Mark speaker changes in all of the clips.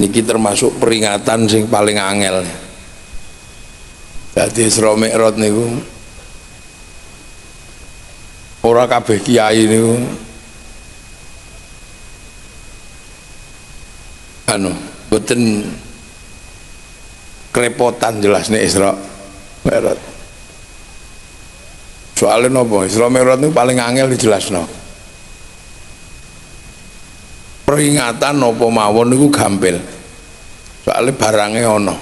Speaker 1: Niki termasuk peringatan sing paling angel. Dadi Isra Mi'raj niku ora kabeh kiai niku boten kerepotan jelas nih Isra Mi'raj. Soalnya nopo Isra Mi'raj niku paling angel dijelasno. Peringatan nopo mawon niku gampil. Soalnya barangnya ono.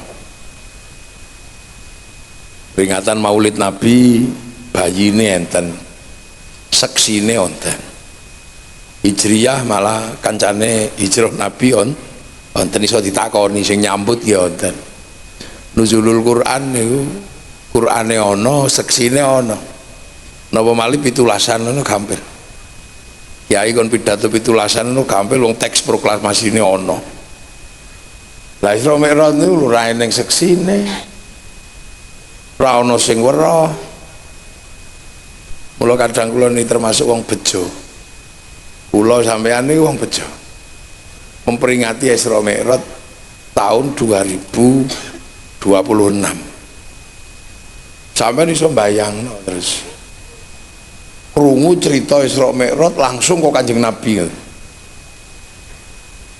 Speaker 1: Peringatan Maulid Nabi, bayine enten, seksine onten. Hijriyah malah kancane hijrah Nabi onten iso ditakoni sing nyambut ya onten. Nuzulul Quran niku Qurane ono, seksine ono. Napa malih pitulasan ngono gampil. Kiai kon pidato pitulasan ngono gampil wong teks proklamasine ono. Lah Isra Mi'raj niku ora ning seksine. Ora ono sing weruh. Mula kadang kula niki termasuk wong bejo. Kula sampeyan niku wong bejo. Memperingati Isra Mi'raj tahun 2026. Sampeyan iso mbayangno terus. Krungu cerita Isra Mi'raj langsung kok Kanjeng Nabi.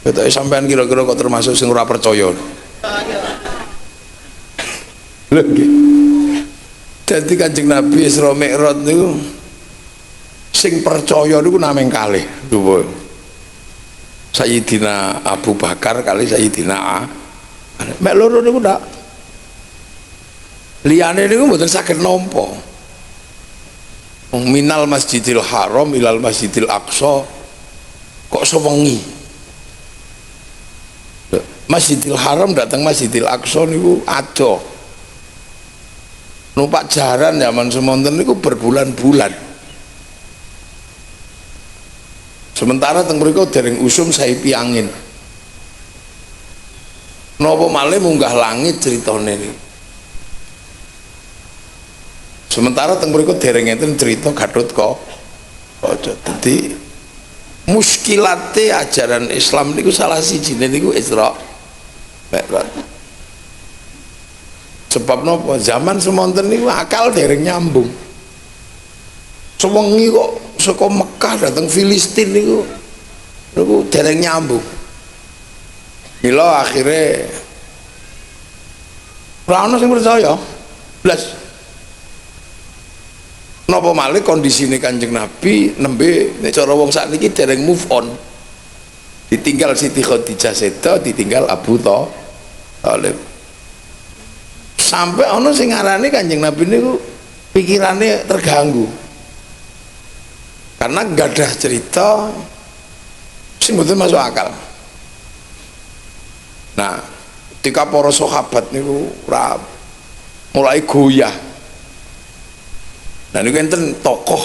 Speaker 1: Ketoke sampeyan kira-kira kok termasuk sing ora percaya. Lho nggih. Dadi Kanjeng Nabi Isra Mi'raj niku sing percaya niku namung kalih. Lho. Sayyidina Abu Bakar kali Sayyidina A. Mek loro niku ndak. Liyane niku mboten saged nampa. Minal Masjidil Haram ilal Masjidil Aqsa kok sewengi. Masjidil Haram datang Masjidil Aqsa niku adoh. Numpak jaran zaman semonten niku berbulan-bulan. Sementara teng mriku dereng usum saipi angin. Napa malih munggah langit critane niku. Sementara teng mriku dereng enten cerita Gatot Kaca. Dadi muskilate ajaran Islam niku salah sijine niku Isra Mi'raj. Sebab nopo zaman semonten niku akal dereng nyambung. Sewengi kok saka Mekah dateng Filistin niku dereng nyambung. Mila akhire ora ono sing percaya. Blas. Napa malih kondisine Kanjeng Nabi nembe nek cara wong sakniki dereng move on. Ditinggal Siti Khadijah seda, ditinggal Abu Thalib. Sampai ono sing ngarani Kanjeng Nabi niku pikirane terganggu. Karena gadah cerita sing mboten masuk akal. Nah, ketika para sahabat niku mulai goyah. Nah niku enten tokoh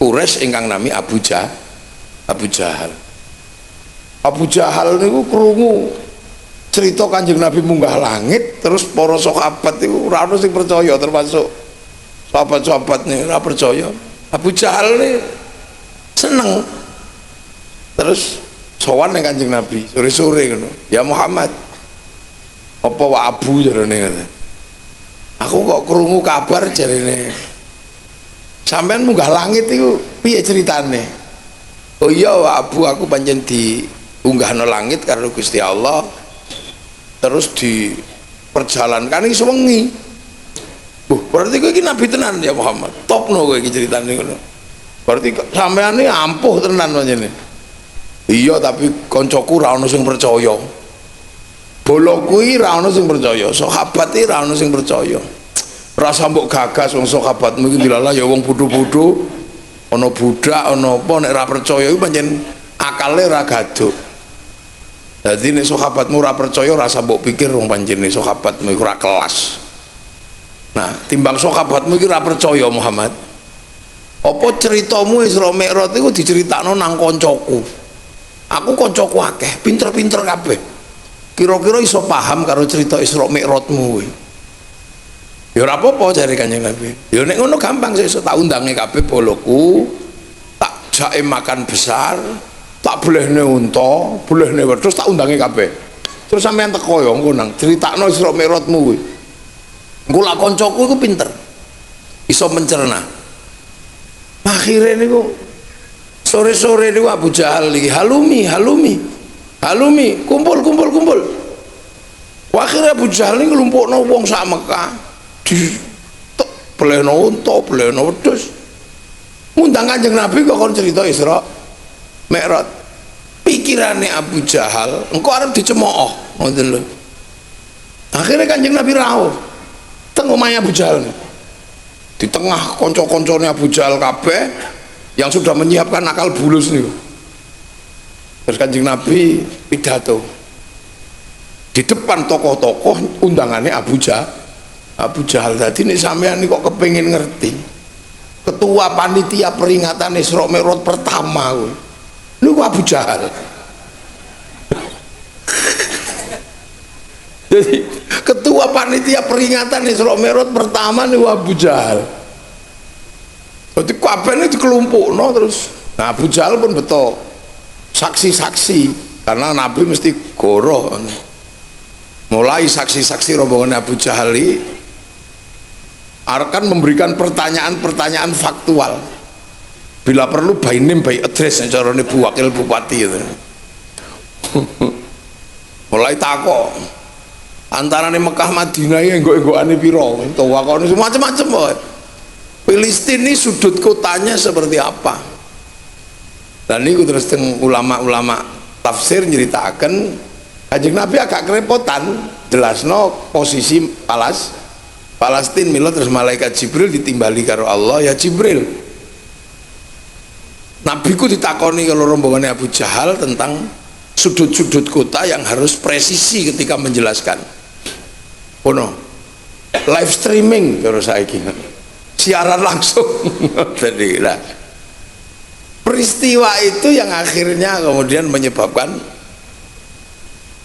Speaker 1: Quraisy ingkang nami Abu Jahal. Abu Jahal niku krungu cerita Kanjeng Nabi munggah langit, terus para sahabat itu ora ono sing percaya, termasuk sahabat-sahabat nih ora percaya. Abu Jahal nih seneng, terus sowan ning Kanjeng Nabi sore-sore ngono, ya Muhammad, apa wa Abu jarene ngene. Aku kok krungu kabar jarene sampean munggah langit itu piye ceritane? Oh iya wa Abu, aku pancen diunggahno langit karo Gusti Allah. Terus diperjalankan iki sewengi. Berarti kowe iki nabi tenan ya Muhammad. Topno kowe iki critane ngono. Berarti sampean iki ampuh tenan pancene. Iya, tapi koncoku ra ono sing percaya. Bolo kuwi ra ono sing percaya, sahabat iki ra ono sing percaya. Rasa mbok gagas wong sahabatmu iki dilalah ya wong bodho-bodho. Ana budak, ana apa nek ra percaya iki pancen akale ra gaduk. Jadi nek sahabatmu ora percaya rasa mbok pikir wong pancene sahabatmu iku ora kelas. Nah, timbang sahabatmu iki ora percaya Muhammad. Apa ceritamu Isra Mi'raj iku diceritakno nang koncoku. Aku koncoku akeh, pinter-pinter kabeh. Kira-kira iso paham karo cerita Isra Mi'rajmu kuwi. Ya ora apa-apa jare Kanjeng Nabi. Ya nek ngono gampang sik iso tak undange kabeh boloku. Tak jake makan besar. Tak bolehne unta, bolehne wedhus, tak undangi kabeh. Terus sampean teko ya engko nang critakno Isra Mi'rajmu kuwi. Engko lak kancaku iku pinter. Iso mencerna. Akhire niku sore-sore niku Abu Jahal iki halumi, kumpul. Akhirnya Abu Jahal ini ngelumpukno wong sak Mekah. Beleno unta, beleno wedhus. Ngundang Kanjeng Nabi kok kon cerita Isra Mi'raj. Pikirane Abu Jahal engko arep dicemooh ngoten lho. Akhirnya Kanjeng Nabi rawuh teng omahe Abu Jahal. Di tengah kanca-kancane Abu Jahal kabeh yang sudah menyiapkan akal bulus niku. Terus Kanjeng Nabi pidato di depan tokoh-tokoh undangannya Abu Jahal. Tadi nih sampean kok kepengin ngerti ketua panitia peringatan Isra Mi'raj pertama niku Abu Jahal. Jadi ketua panitia peringatan Isra Mi'raj pertama niku Abu Jahal. Jadi kabehne dikelumpukno terus. Nah Abu Jahal pun betul saksi-saksi karena Nabi mesti goroh. Mulai saksi-saksi rombongan Abu Jahal akan memberikan pertanyaan-pertanyaan faktual. Bila perlu by name by address carane Bu Wakil Bupati itu. Mulai takok antarane Mekah Madinah ya enggok-enggokane pira takone macam-macam wae. Filistin ini sudut kotanya seperti apa. Dan niku terus teng ulama-ulama tafsir nyeritaken Kanjeng Nabi agak kerepotan jelasno posisi Palestina mila terus malaikat Jibril ditimbali karo Allah, ya Jibril Nabi ku ditakoni kalau rombongannya Abu Jahal tentang sudut-sudut kota yang harus presisi ketika menjelaskan. Oh no, live streaming kalau saiki siaran langsung. Jadi lah peristiwa itu yang akhirnya kemudian menyebabkan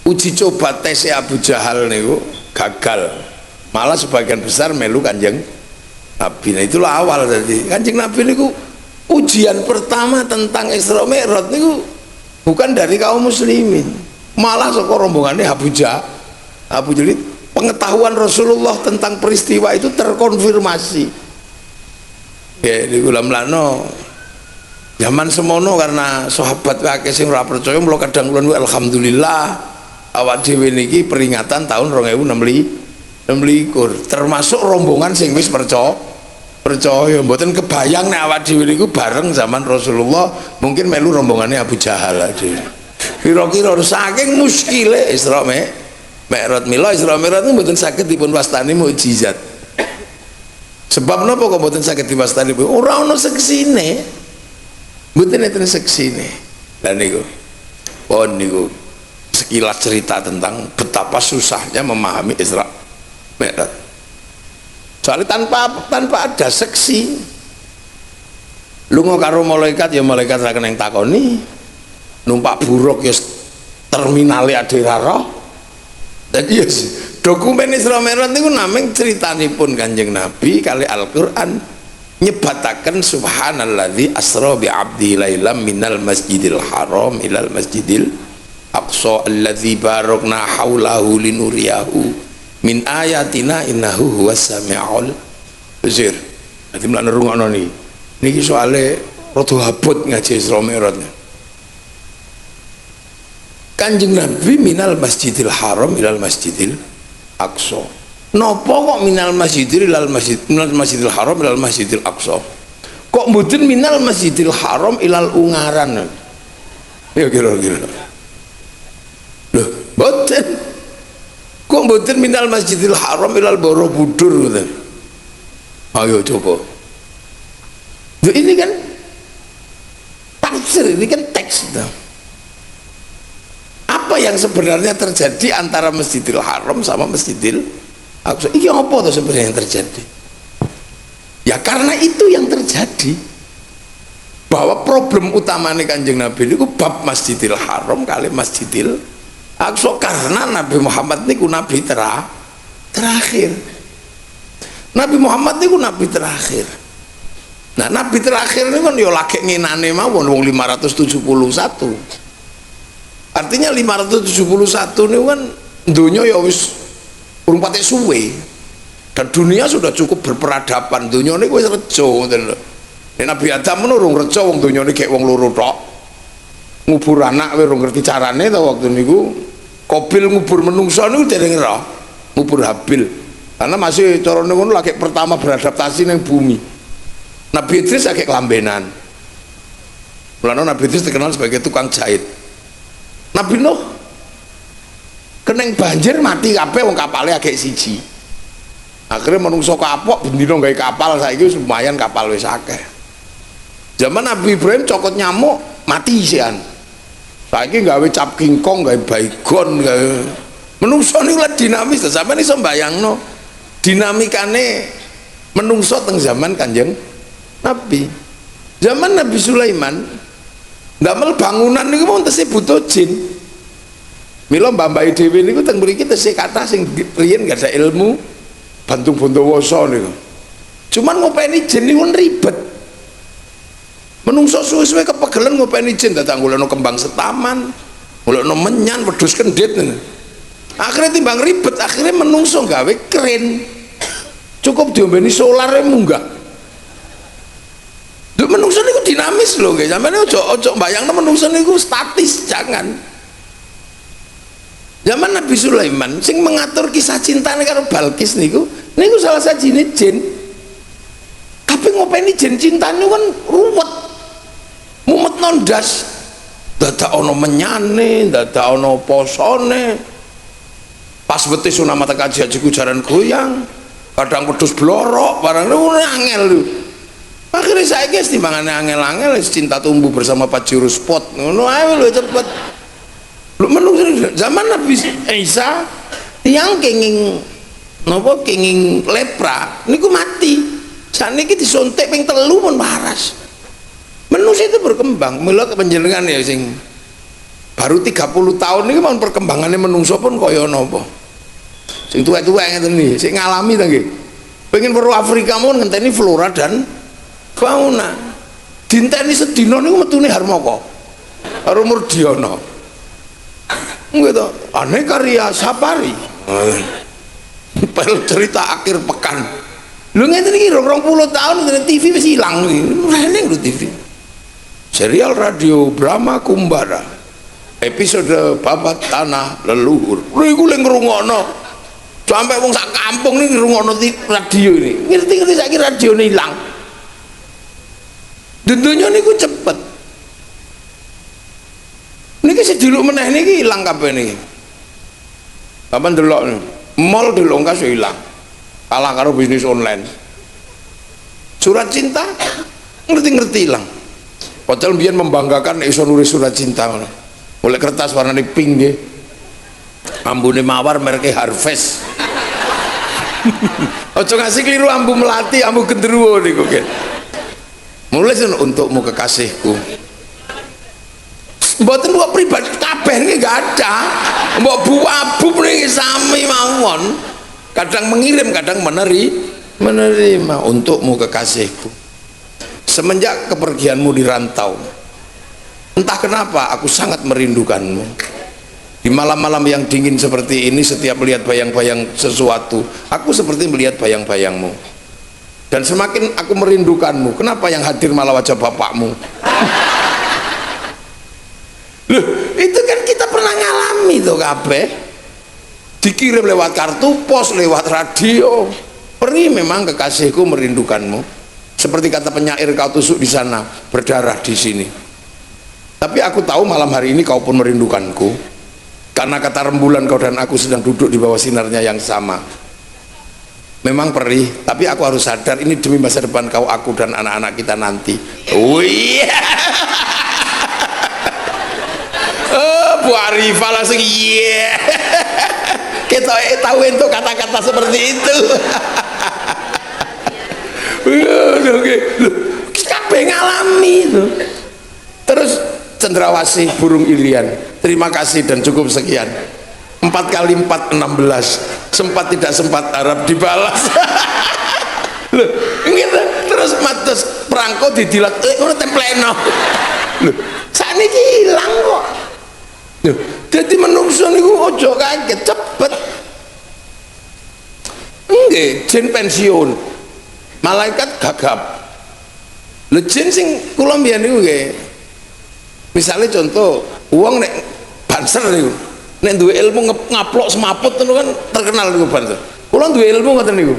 Speaker 1: uji coba tes Abu Jahal niku gagal. Malah sebagian besar melu Kanjeng Nabi. Nah itulah awal tadi Kanjeng Nabi niku ujian pertama tentang Isra Mi'raj niku bukan dari kaum muslimin, malah saka rombongannya Abu Jahal. Jadi pengetahuan Rasulullah tentang peristiwa itu terkonfirmasi. Ya di ulam lano zaman semono karena sahabat akeh sing ora percaya mula kadang kula alhamdulillah awak dhewe niki peringatan tahun 2026 termasuk rombongan sing wis percaya mboten kebayang nek awak dhewe niku bareng zaman Rasulullah mungkin melu rombongannya Abu Jahal aja. Kira-kira saking muskile Isra Mi'raj mila Isra Mi'raj niku mboten saged dipun wastani mukjizat. Sebab napa kok mboten saged diwastani? Ora ana seksine. Mboten enten seksine. Lah niku. Pon niku sekilas cerita tentang betapa susahnya memahami Isra Mi'raj. Soalnya tanpa ada seksi lunga karo malaikat ya malaikat ra kena takoni, numpak buruk ya terminale ade ra roh. Dadi ya dokumen Isra Mi'raj niku namung critanipun Kanjeng Nabi kali Al-Qur'an nyebataken subhanalladzi asra bi 'abdi lailam minal masjidil haram ilal masjidil aqsa alladzi barakna haulahu linuriyahu min ayatina innahu huwas samiul basir. Dadi mlane rungokno niki soale rada habut ngaji Isra Mi'raj. Kanjeng Nabi minal masjidil haram ilal masjidil aqsa. Napa kok minal masjidil haram ilal masjidil aqsa? Kok mboten minal masjidil haram ilal ungaran? Ya kira-kira. Loh, mboten. Kok mboten minal masjidil haram ilal Borobudur ngoten. Ayo coba. Loh, ini kan tafsir, ini kan teks. Apa yang sebenarnya terjadi antara Masjidil Haram sama Masjidil Aqsa? Ini apa tuh sebenarnya yang terjadi? Ya karena itu yang terjadi, bahwa problem utamanya Kanjeng Nabi itu bab Masjidil Haram kali Masjidil Aqsa, karena Nabi Muhammad niku nabi terakhir. Nabi Muhammad niku nabi terakhir. Nah nabi terakhir ini kan yo lagi nginane mawon wong 571. artinya 571 ini kan dunia ya wis urung patek suwe, dan dunia sudah cukup berperadaban. Dunia ini wis rejo ngoten lho. Nek Nabi Adam menurung rejo wong dunia ini kayak wong loro tok. Ngubur anak wis ora ngerti carane to waktu niku. Kobil ngubur menungso niku dereng ora. Ngubur Habil. Karena masih cara ngono lagi pertama beradaptasi ning bumi. Nabi Idris agak kelambenan. Mulane Nabi Idris dikenal sebagai tukang jahit. Nabi Nuh keneng banjir mati kabeh wong kapale agak siji. Akhirnya menungso kapok bendino gawe kapal, saiki lumayan kapal wis akeh. Zaman Nabi Ibrahim cokot nyamuk mati sian. Saiki gawe cap kingkong, gawe baygon, gawe menungso niku lah dinamis. Sampeyan iso mbayangno dinamikane menungso teng zaman Kanjeng Nabi. Zaman Nabi Sulaiman ndamel bangunan niku mau tesih butuh jin. Mila mbambai dhewe niku teng mriki tesih kathah sing riyen gak ada ilmu Bantung Bondowoso niku. Cuman ngopeni jin niku ribet. Menungso suwe-suwe kepegelen ngopeni jin dadak golekno kembang setaman, golekno menyan, wedhus kendhit. Akhirnya timbang ribet, akhirnya menungso gawe keren. Cukup diombeni solar munggah. Lho menungso niku dinamis lho nggih. Sampeyan ojo mbayangno menungso niku statis, jangan. Zaman Nabi Sulaiman sing mengatur kisah cintane karo Balkis niku salah sajine jin. Tapi ngopeni jin cintane kan ruwet. Mumet nondas. Dadak ana menyane, dadak ana posone. Pas wete sunamata kaji hajiku jaran goyang. Kadang wedhus blorok, barang niku angel lho. Akhirnya saya guys timbangane angel-angel cinta tumbuh bersama Pak Juru Spot ngono ae lho cepet. Lho menungso zaman Nabi Isa tiyang kenging napa kenging lepra niku mati. Saniki disontek ping 3 pun waras. Manusia itu berkembang. Mula panjenengan ya sing baru 30 tahun niku mau perkembangannya menungso pun kaya napa. Sing tuwek-tuwek ngeten iki, sing ngalami ta nggih. Pengen weruh Afrika mon ngenteni flora dan fauna. Dinteni sedina niku metune Harmoko karo Murdiono. Nggih to, aneh karya safari. Pel cerita akhir pekan. Lho ngeten iki 20 tahun ngene TV wis ilang iki. Reneng lho TV. Serial radio Brahma Kumbara. Episode Babat Tanah Leluhur. Lho iku lek ngrungokno. Sampai wong sak kampung nih ngrungokno radio ini. Ngerti-ngerti saiki radione ilang. Dunya niku cepet. Niki sediluk meneh niki ilang kabeh niki. Apa ndelok mall dilongkas yo ilang. Kalah karo bisnis online. Surat cinta ngerti-ngerti ilang. Padahal mbiyen membanggakan iso nulis surat cinta ngono. Oleh kertas warnane pink nggih. Ambune mawar mereke Harvest. Ojo ngasih keliru ambu melati, ambu genderuwo niku nggih. Mulai untukmu kekasihku. Mboten kok pribadi kabeh niki gak ada. Mbok bu niki sami mawon. Kadang mengirim, kadang menerima untukmu kekasihku. Semenjak kepergianmu di rantau, entah kenapa aku sangat merindukanmu. Di malam-malam yang dingin seperti ini, setiap melihat bayang-bayang sesuatu, aku seperti melihat bayang-bayangmu. Dan semakin aku merindukanmu, kenapa yang hadir malah wajah bapakmu? Loh, itu kan kita pernah ngalami tuh kabeh. Dikirim lewat kartu pos, lewat radio. Perih memang kekasihku merindukanmu. Seperti kata penyair, kau tusuk di sana, berdarah di sini. Tapi aku tahu malam hari ini kau pun merindukanku. Karena kata rembulan kau dan aku sedang duduk di bawah sinarnya yang sama. Memang perih, tapi aku harus sadar ini demi masa depan kau, aku dan anak-anak kita nanti. Wih, Bu Arifah langsung iya. Kita tahu itu kata-kata seperti itu. Oke, kabeh ngalami itu. Terus cendrawasih burung Ilian, terima kasih dan cukup sekian. 4 kali 4 16. Sempat tidak sempat Arab dibalas. Loh, gitu. Terus matus perangko didilat ngono templeno. Loh, sakniki ilang kok. Loh, Dadi menungso niku aja kaget cepet. Nggih, jin pensiun. Malaikat gagap. Lho jin sing kula mbiyen niku nggih. Misale contoh, wong nek banser niku, nek duwe ilmu ngaplok semaput ngono kan terkenal niku banser. Kula duwe ilmu ngoten niku.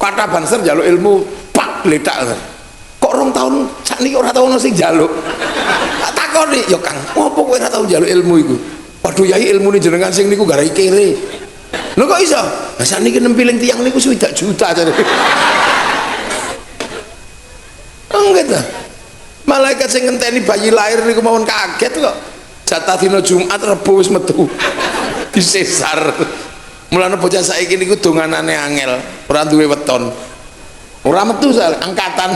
Speaker 1: Kata banser njaluk ilmu pak gledak. Kok 2 tahun sakniki ora tau ono sing njaluk. Tak takoni, "Ya Kang, opo kowe ora tau njaluk ilmu iku?" "Waduh Yai, ilmune jenengan sing niku garai kere." "Lho kok iso?" "Lah sakniki nempiling tiyang niku 1 juta jare." Enggak ta. Malaikat sing ngenteni bayi lahir niku mawon kaget kok. Jatah dina Jumat Rebo wis metu. Disesar. Mulane bocah saiki niku donganane angel, ora duwe weton. Ora metu angkatan.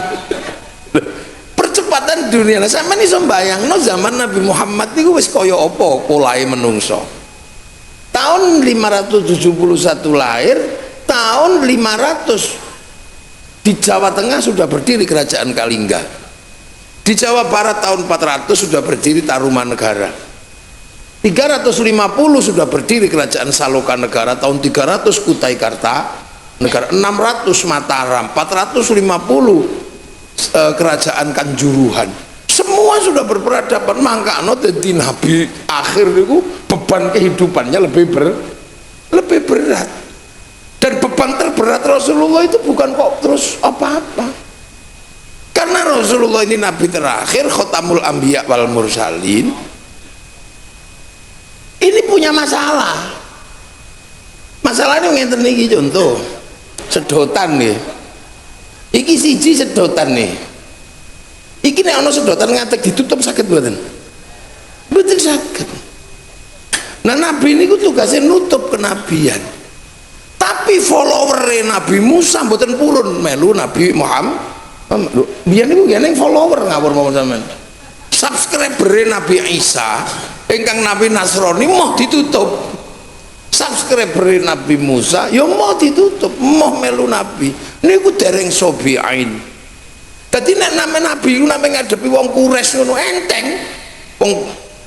Speaker 1: Percepatan dunia. Nah, sampeyan iso mbayangno zaman Nabi Muhammad niku wis kaya apa polahe menungso. Tahun 571 lahir, tahun 500 di Jawa Tengah sudah berdiri kerajaan Kalingga. Di Jawa Barat tahun 400 sudah berdiri Tarumanegara. 350 sudah berdiri kerajaan Salokanegara, tahun 300 Kutai Kartanegara, 600 Mataram, 450 kerajaan Kanjuruhan. Semua sudah berperadaban. Mangkano dadi nabi akhir itu beban kehidupannya lebih berat. Dan beban terberat Rasulullah itu bukan kok terus apa-apa. Karena Rasulullah ini nabi terakhir, khotamul anbiya wal mursalin. Ini punya masalah. Masalahnya ngeten iki contoh. Sedotan nih. Iki siji sedotan nih. Iki nek ana sedotan ngatek ditutup sakit mboten? Mboten sakit. Nah Nabi niku tugasnya nutup kenabian. Tapi follower Nabi Musa mboten purun melu Nabi Muhammad. Biyen niku nggih follower ngawur mawon sampean. Subscriber Nabi Isa ingkang Nabi Nasrani mau ditutup. Subscriber Nabi Musa ya mau ditutup, mau melu Nabi niku dereng sobiain. Dadi nek Nabi ku name ngadepi wong Quraisy ngono enteng. Wong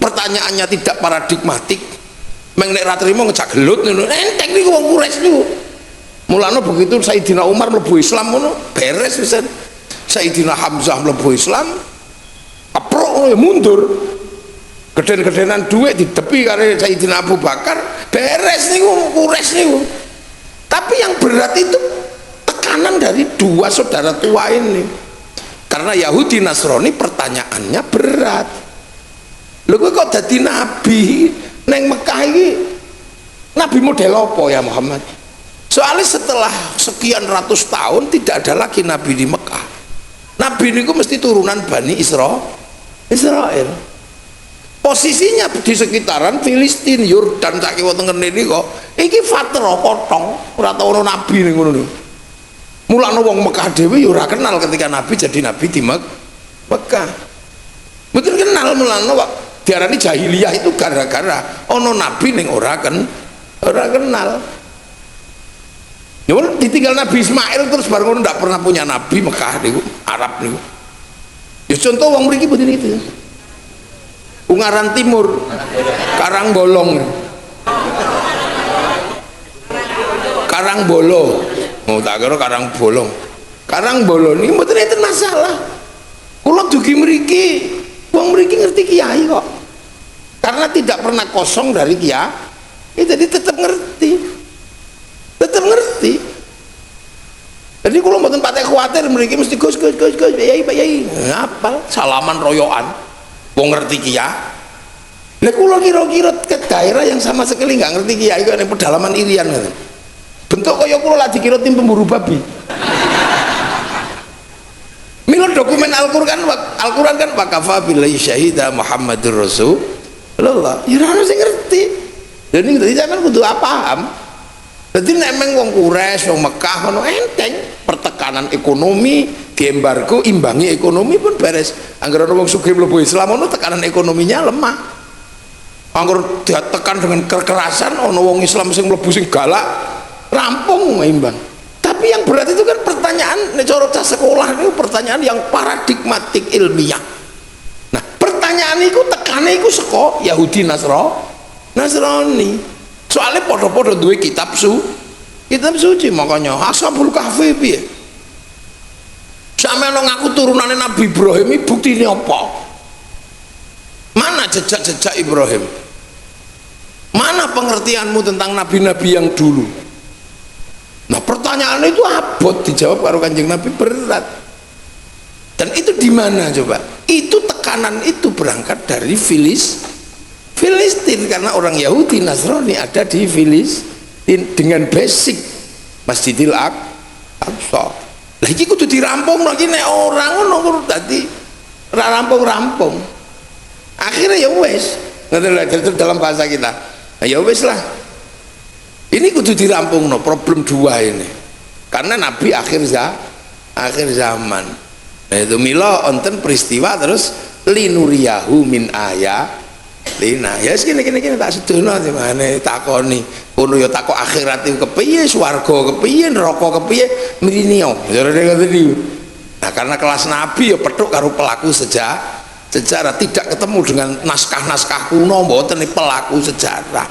Speaker 1: pertanyaannya tidak paradigmatik. Meng nek ra trimo ngejak gelut ngono enteng niku wong Quraisy niku. Mulane begitu Sayyidina Umar mlebu Islam ngono beres pisan. Sayyidina Hamzah mlebu Islam aprok ya mundur. Geden-gedenan duit didepi karo Sayyidina Abu Bakar beres niku Quraisy niku. Tapi yang berat itu tekanan dari dua saudara tua ini. Karena Yahudi Nasrani pertanyaannya berat. Lho kowe kok dadi nabi neng Mekah iki? Nabi model apa ya Muhammad? Soalnya setelah sekian ratus tahun tidak ada lagi nabi di Mekah. Nabi niku mesti turunan Bani Israel. Posisinya di sekitaran Filistin, Yordan, sak kiwa tengen ini kok. Iki fatra potong, ora tau ono nabi ning ngono niku. Mulane wong Mekah dhewe ya ora kenal ketika nabi jadi nabi di Mekah. Mboten kenal mulane kok diarani jahiliyah itu gara-gara ono nabi ning ora kenal. Ya ditinggal Nabi Ismail terus baru ngono ndak pernah punya nabi Mekah niku, Arab niku. Ya contoh wong mriki mboten itu. Ungaran Timur, Karangbolong, Karangbolo, oh tak kira Karangbolong, Karangbolo ini mboten enten masalah. Kula dugi mriki, wong mriki ngerti kiai kok, karena tidak pernah kosong dari kiai, jadi tetap ngerti. Jadi kula mboten patek khawatir mriki mesti Gus, Yai, Pak Yai, ngapal salaman royokan. Wong ngerti kiai. Lah kula kira-kira ke daerah yang sama sekali nggak ngerti kiai kok ning pedalaman Irian ngoten. Bentuk kaya kula lagi dikira tim pemburu babi. Mila dokumen Al-Qur'an kan waqafa billahi syahida Muhammadur Rasulullah. Ya ora sing ngerti. Jadi sampean kudu paham. Dadi nek meng wong Quraisy, wong Mekah ngono enteng, pertekanan ekonomi, diembargo, imbangi ekonomi pun beres. Angger ana wong sugih mlebu Islam ngono tekanan ekonominya lemah. Angger ditekan dengan kekerasan ana wong Islam sing mlebu sing galak, rampung imbang. Tapi yang berat itu kan pertanyaan nek cara cah sekolah niku pertanyaan yang paradigmatik ilmiah. Nah, pertanyaan iku tekane iku saka Yahudi Nasrani. Soalnya podo-podo duwe kitab suci, makanya Ashabul Kahfi piye? Sampe ono ngaku turunane Nabi Ibrahim iki buktine apa? Mana jejak-jejak Ibrahim? Mana pengertianmu tentang nabi-nabi yang dulu? Nah, pertanyaan itu abot dijawab karo Kanjeng Nabi berat. Dan itu di mana coba? Itu tekanan itu berangkat dari Filistin, karena orang Yahudi Nasrani ada di Filistin dengan basic Masjidil Aqsa. Lah iki kudu dirampung lagi nek orang ngono tadi rampung. Akhirnya ya wes, dalam bahasa kita. Nah, ya wes lah. Ini kudu dirampung no problem dua ini. Karena Nabi akhir zaman. Nah, itu mila onten peristiwa terus linuriyahu min ayatina. Ya segini tak sedono dimana takoni. Kono ya takok akhirat itu kepiye, swarga kepiye, neraka kepiye, mrinio. Nah, karena kelas Nabi ya petuk karo pelaku sejarah, tidak ketemu dengan naskah-naskah kuno mboten pelaku sejarah.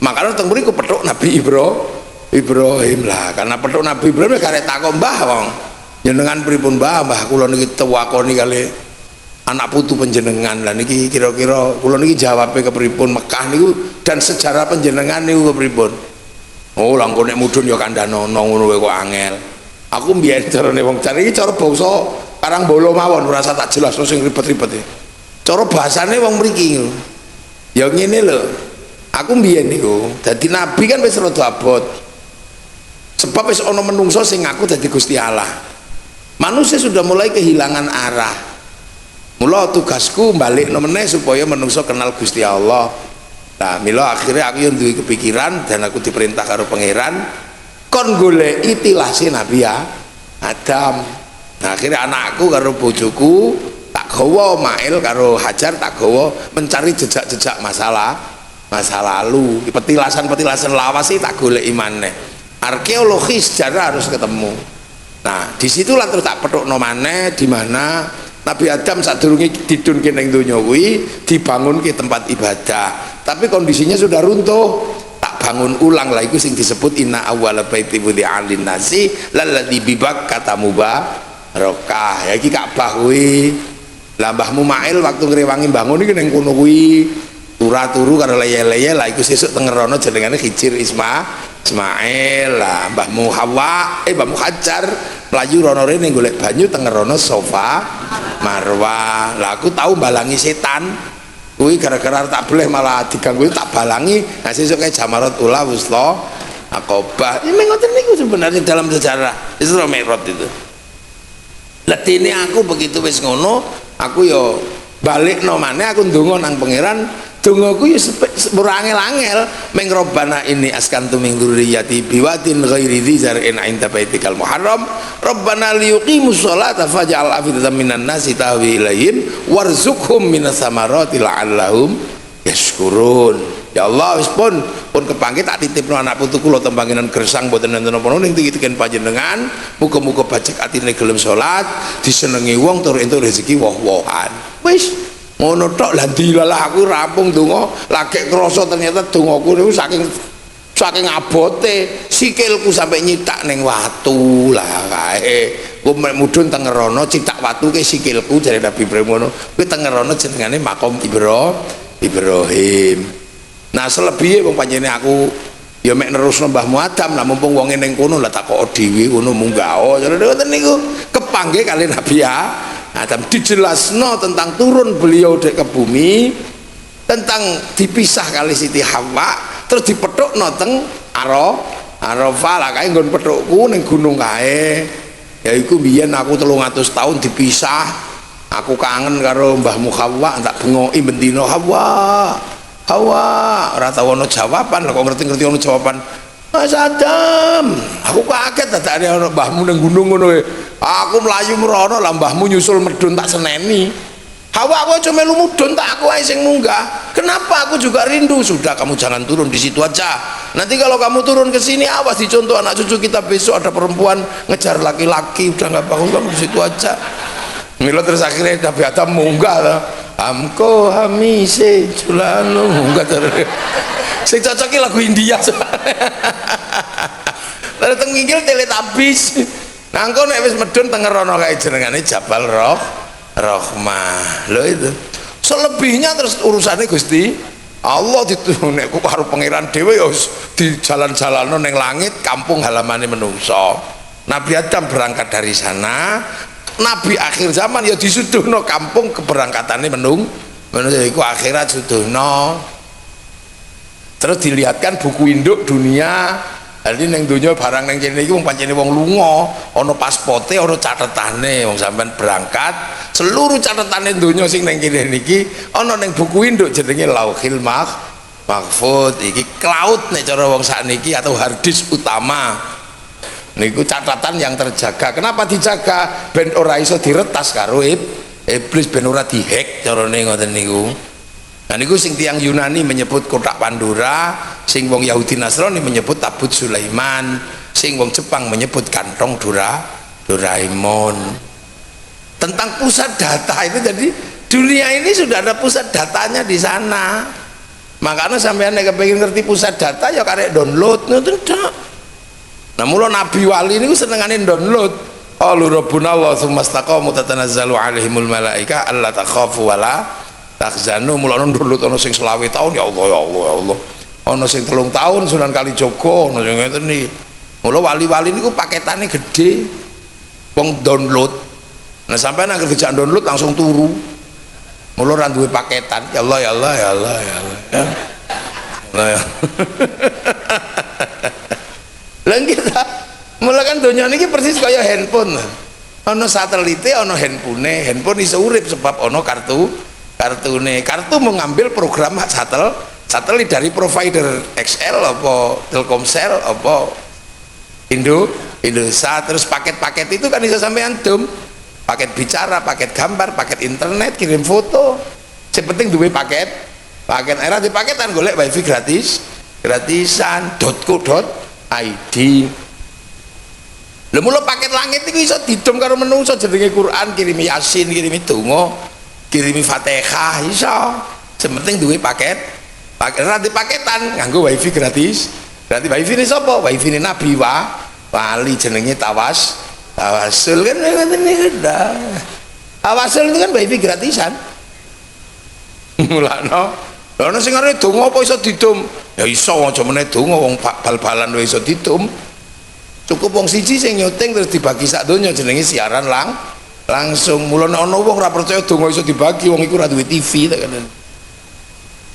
Speaker 1: Makanya teng mriku petuk Nabi Ibrahim lah, karena petuk Nabi Ibrahim karek takon mbah wong jenengan pripun mbah kula niki tewakoni kali anak putu panjenengan lah niki kira-kira kula niki jawabe kepripun Mekah niku dan sejarah panjenengan niku kepripun. Oh langkon nek mudhun ya kandhanono ngono kok angel. Aku mbiyen carane wong cari iki cara basa Karangbala mawon ora usah tak jelasno sing ribet-ribet. Cara bahasane wong mriki ngono. Ya ngene lho. Aku mbiyen niku dadi nabi kan wis rada abot. Sebab wis ana menungso sing ngaku dadi Gusti Allah. Manusia sudah mulai kehilangan arah. Mula tugasku balik meneh supaya menungso kenal Gusti Allah. Nah, mila akhirnya aku yang duwe kepikiran dan aku diperintah karo pangeran kon goleki tilase Nabi Adam. Nah, akhirnya anakku karo bojoku tak gawa Mail karo Hajar tak gawa mencari jejak-jejak masa lalu. Petilasan-petilasan lawas sih tak goleki maneh. Arkeologi sejarah harus ketemu. Nah, disitulah terus tak petukno maneh di mana Nabi Adam sadurunge didunke ning donya kuwi dibangunke tempat ibadah. Tapi kondisinya sudah runtuh. Tak bangun ulang lah iku sing disebut inna awwala baiti wudi'a lin-nasi lalladzi bi Bakkah mubarakah. Ya iki Ka'bah kuwi. Lah mbahmu Mail waktu ngrewangi bangun iki ning kono kuwi turu karo leye-leye lah iku sesuk tengerono jenengane Hijir Ismail lah mbahmu mbahmu Hajar mlayu rono rene golek banyu tengerono Safa Marwah. Lah aku tahu balangi setan kuwi gara-gara tak boleh malah diganggu tak balangi. Nah sesuk kayak Jamarat Ula Wusta Aqobah ini ngoten niku sebenarnya dalam sejarah Isra Mi'raj itu. Letine aku begitu wis ngono aku yo balikno maneh aku ndonga nang pangeran. Dongaku ya ora angel-angel meng Robbana ini askantu min dzurriyyati biwadin ghairi dzi zar'in 'inda baitikal muharram Robbana liyuqimus sholata faj'al afidatan minan nasi tahwi ilaihim warzuqhum minas samarati la'allahum yashkurun. Ya Allah wis pun kepangke tak titipno anak putu kula tembanginan gersang mboten nenten napa-napa ning titipken panjenengan muga-muga bajek atine gelem salat disenengi wong tur entuk rezeki woh-wohan. Wis ngono tok lah dilalah aku rampung donga lagi krasa ternyata dongaku niku saking abote sikilku sampai nyitak ning watu lah kae ku mudhun tengerono citak watu ke sikilku jare Nabi Ibrahim ngono kuwi tengerono jenengane makom Ibrahim. Nah selebihnya wong panjenengan aku ya mek nerusno Mbahmu Adam lah mumpung wonge ning kono lah takok dhewe ngono munggah jare ngoten niku kepanggih kali Nabi Adam dijelasno tentang turun beliau ke bumi, tentang dipisah kali Siti Hawa, terus dipethukno teng Arafah lah kae nggon pethukku ning gunung kae. Ya iku biyen aku 300 tahun dipisah. Aku kangen karo Mbahmu Hawa, tak bengoki bendina Hawa. Ora tau ono jawaban, kok ngerti-ngerti ono jawaban. Mas Adam, aku kaget dadane ana mbahmu ning gunung ngono. Aku mlayu mrono lah mbahmu nyusul medun tak seneni. Hawa aku aja melu mudhun tak aku ae sing munggah. Kenapa aku juga rindu? Sudah kamu jangan turun di situ aja. Nanti kalau kamu turun ke sini awas dicontoh anak cucu kita besok ada perempuan ngejar laki-laki udah nggak bangun kamu di situ aja. Mila terus akhirnya Nabi Adam munggah lah. Hamko hamise julano sing cocoki lagu India lalu teng nginggil Teletubbies nangko nek wis medun teng ngerono kae jenengane Jabal Rahmah lho itu selebihnya terus urusannya Gusti Allah nek ku karo pangeran dhewe ya di jalan-jalanno ning langit kampung halamane menungso. Nabi Adam berangkat dari sana, Nabi akhir zaman ya disuduhno kampung keberangkatannya menungso iku akhirat suduhno. Terus dilihatkan buku induk dunia. Jadi neng dunia barang neng kene iki wong pancene wong lunga, ana pasporte, ana catetane wong sampean berangkat, seluruh catetane dunia sing neng kene niki ana neng buku induk jenenge Lauhil Mahfuz. Iki cloud nek cara wong sakniki atau hard disk utama. Niku catatan yang terjaga. Kenapa dijaga? Ben ora iso diretas karo iblis, ben ora dihack carane ngoten niku. Nah niku sing tiang Yunani menyebut kotak Pandora, sing wong Yahudi Nasrani menyebut tabut Sulaiman, sing wong Jepang menyebut kantong Doraemon. Tentang pusat data itu, jadi dunia ini sudah ada pusat datanya di sana. Makanya sampean nek kepengin ngerti pusat data ya karek download ngoten tok. Nah mula nabi wali niku senengane download. Qalu rabbuna Allah tsumma istaqamu tatanazzalu alaihimul malaika alla takhafu wala takzanu. Mulane download ana sing 20 tahun ya Allah ya Allah ya Allah. Ana sing 3 tahun Sunan Kalijaga ana sing ngeten iki. Mula wali-wali niku paketane gede. Wong download. Nah sampean nek dijak download langsung turu. Mula ora duwe paketan. Ya Allah ya Allah ya Allah ya Allah. Ya. Allah ya. Lah kita mula kan donya niki persis kaya handphone. Ana satelite, ana handphone iso urip sebab ana kartune. Kartu mengambil program satelit dari provider XL apa Telkomsel apa Indosat, terus paket-paket itu kan bisa sampean dom. Paket bicara, paket gambar, paket internet, kirim foto. Yang penting duwe paket era di paketan golek wifi gratisan .co.id. Lha mula paket langit iku iso didom karo menungso jenenge Quran, kirimi Yasin, kirimi donga, kirimi Fatihah iso. Yang penting duwe paket era di paketan nganggo wifi gratis. Berarti wifi ini sapa? Wifi ini Nabi wali jenenge tawasul kan ngoten niku dah. Tawasul itu kan wifi gratisan. Mulane ana sing arep donga apa iso didom? Ya iso aja meneh donga wong bal-balan wae iso didom. Cukup wong siji sing nyuting terus dibagi sak donya jenenge siaran langsung. Mulane ana wong ora percaya donga iso dibagi, wong iku ora duwe TV ta kan.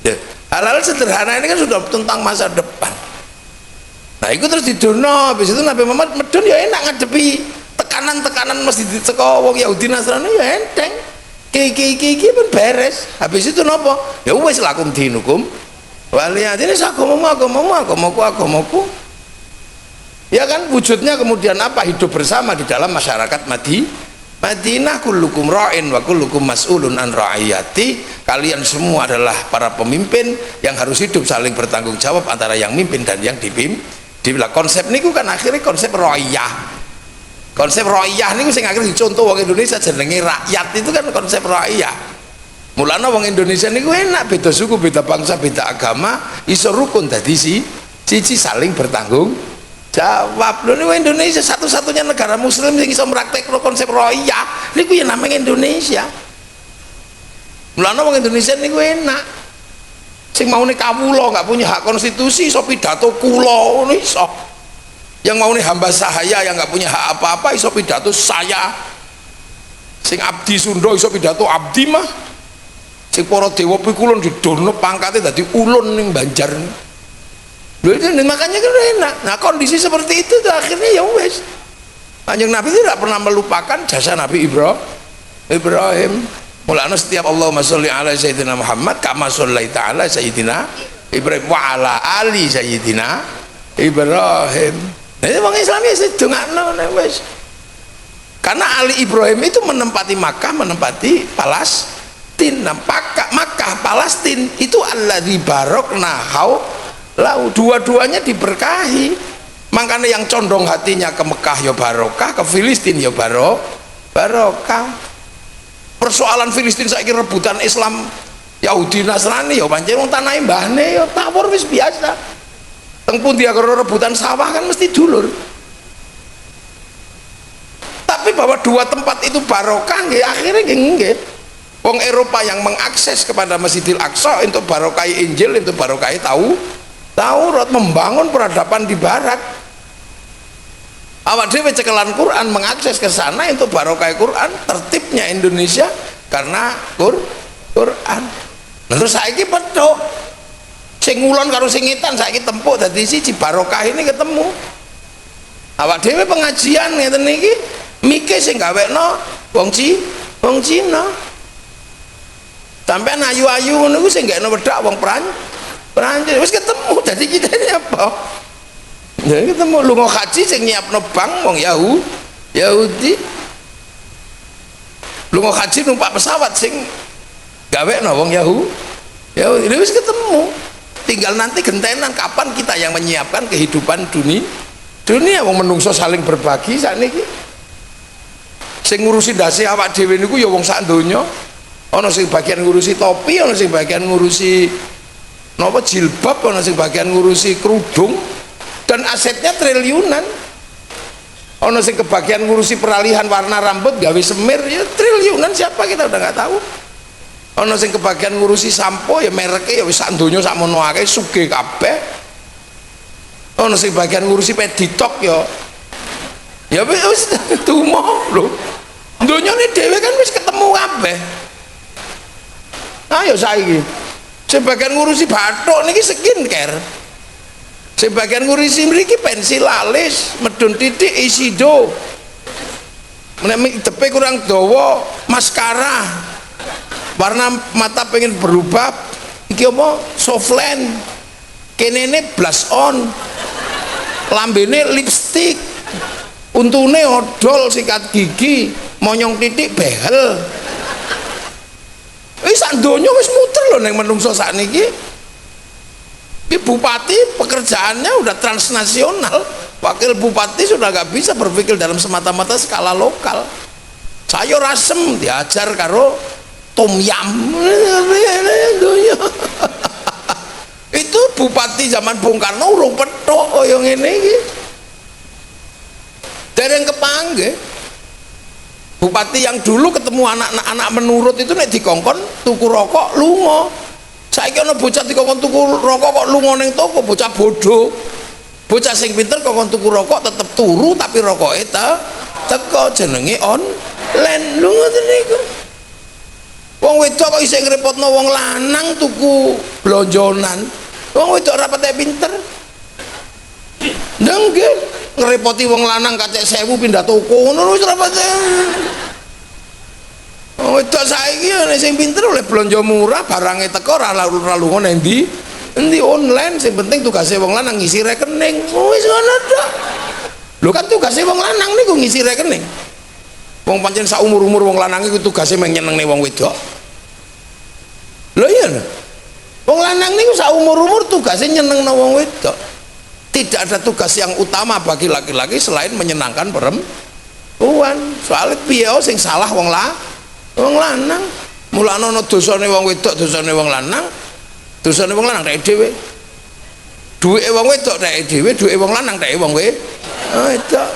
Speaker 1: Ya, hal-hal sederhana ini kan sudah tentang masa depan. Nah itu terus didono, habis itu Nabi Muhammad medun ya enak ngadepi tekanan mesti diteko wong Yahudi Nasrani ya enteng. Ki pun beres. Habis itu nopo? Ya wis lakum dinukum waliyadin, agamaku. Ya kan wujudnya kemudian apa? Hidup bersama di dalam masyarakat Madinah. Kullukum ra'in wa kullukum mas'ulun an ra'iyati. Kalian semua adalah para pemimpin yang harus hidup saling bertanggung jawab antara yang mimpin dan yang dipimpin. Konsep niku kan akhirnya konsep royah. Konsep royah niku sing akhirnya dicontoh wong Indonesia jenenge rakyat, itu kan konsep royah. Mulane wong Indonesia niku enak, beda suku, beda bangsa, beda agama, iso rukun dadi siji saling bertanggung jawab. Lho niku Indonesia satu-satunya negara muslim yang iso praktekno konsep royah niku ya namanya Indonesia. Mulane wong Indonesia niku enak. Sing maune kawula nggak punya hak konstitusi iso pidato kula ngono iso. Yang maune hamba sahaya yang nggak punya hak apa-apa iso pidato saya. Sing abdi Sunda iso pidato abdi mah. Sing para dewa pikulun didono pangkate dadi ulun ning Banjar. Lho itu makanya kan enak. Nah kondisi seperti itu tuh akhirnya ya wes. Kanjeng Nabi tidak pernah melupakan jasa Nabi Ibrahim. Mulane setiap Allahumma sholli ala sayyidina Muhammad kama shollaita ala sayyidina Ibrahim wa ala ali sayyidina Ibrahim. Nah, wong Islam ya sedongakno wis. Karena Ali Ibrahim itu menempati Makkah, menempati Palestina. Makkah, Palestina itu alladzi barokna lau, dua-duanya diberkahi. Makanya yang condong hatinya ke Mekah ya barokah, ke Filistin ya barokah. persoalan Filistin saiki rebutan Islam Yahudi Nasrani ya pancen wong tanahe mbahne ya tawur wis biasa. Teng pundi karo rebutan sawah kan mesti dulur. Tapi bahwa dua tempat itu barokah nggih akhirnya nggih. Wong Eropa yang mengakses kepada Masjidil Aqsa untuk barokah Injil, untuk barokah Taurat, membangun peradaban di barat. Awak dhewe cekelan Quran mengakses ke sana untuk barokah Quran, tertibnya Indonesia karena Quran. Terus saiki petuk sing ngulon karo sing ngetan saiki tempuk dadi siji barokah ini ketemu. Awak dhewe pengajian ngeten iki mike sing gawekno wong Cina. Sampeyan ayu-ayu ngono ku sing gakno wedak wong Prancis wis ketemu. Dadi kita ini apa? Ya ketemu lunga haji sing nyiapno bank wong Yahudi. Lunga haji numpak pesawat sing gawekno wong Yahudi wis ketemu. Tinggal nanti gentenan kapan kita yang menyiapkan kehidupan dunia wong menungso saling berbagi sakniki. Sing ngurusi ndase awak dhewe niku ya wong sak donya. Ana sing bagian ngurusi topi, ana sing bagian ngurusi napa jilbab, ana sing bagian ngurusi kerudung, dan asetnya triliunan. Ana sing kebagian ngurusi peralihan warna rambut gawe semir ya triliunan, siapa kita udah nggak tahu. Ana sing kebagian ngurusi sampo ya mereknya ya wis sak donya sakmono akeh sugih kabeh. Ana sing bagian ngurusi peditok ya wis tumo lho. Donyane dhewe kan wis ketemu kabeh. Ayo saiki sebagian ngurusi bathuk niki skincare, sebagian ngurusi mriki pensil alis, medun titik, isido, menek tepe kurang dawa, maskara, warna mata pengen berubah, iki apa softland, kenene blush on, lambene lipstick, untune odol, sikat gigi, monyong titik behel. Wis sak donya wis muter lho ning menungso sakniki. Ki bupati pekerjaannya udah transnasional. Wakil bupati sudah gak bisa berpikir dalam semata-mata skala lokal. Sayur asem diajar karo tom yam. Itu bupati zaman Bung Karno urung petok kaya ngene iki. Dereng kepanggih. Bupati yang dulu ketemu anak-anak menurut itu nek dikongkon tuku rokok lunga. Saiki ana bocah dikongkon tuku rokok kok lunga ning toko, bocah bodoh. Bocah sing pinter kongkon tuku rokok tetep turu tapi rokoke teko jenenge online. Lho ngoten niku. Wong wedok kok isih ngrepotno wong lanang tuku blonjonan. Wong wedok ora patek pinter. Nggih, ngrepoti wong lanang kacek 1000 pindah toko ngono wis ora patek. Oh, wedok saiki nek sing pinter oleh blonjo murah, barangnya teko ora lunga nang ndi. Endi online, sing penting tugasé wong lanang ngisi rekening. Wis ngono tok. Lho kan tugasé wong lanang niku ngisi rekening. Wong pancen sak umur-umur wong lanang iku tugasé mung nyenengne wong wedok. Lho iya. Wong lanang niku sak umur-umur tugasé nyenengno wong wedok. Tidak ada tugas yang utama bagi laki-laki selain menyenangkan perempuan. Soalnya piye sing salah wong lanang. Mulane ana dosane wong wedok, dosane wong lanang. Dosane wong lanang nek dhewe. Duweke wong wedok nek dhewe, duweke wong lanang nek wong wedok.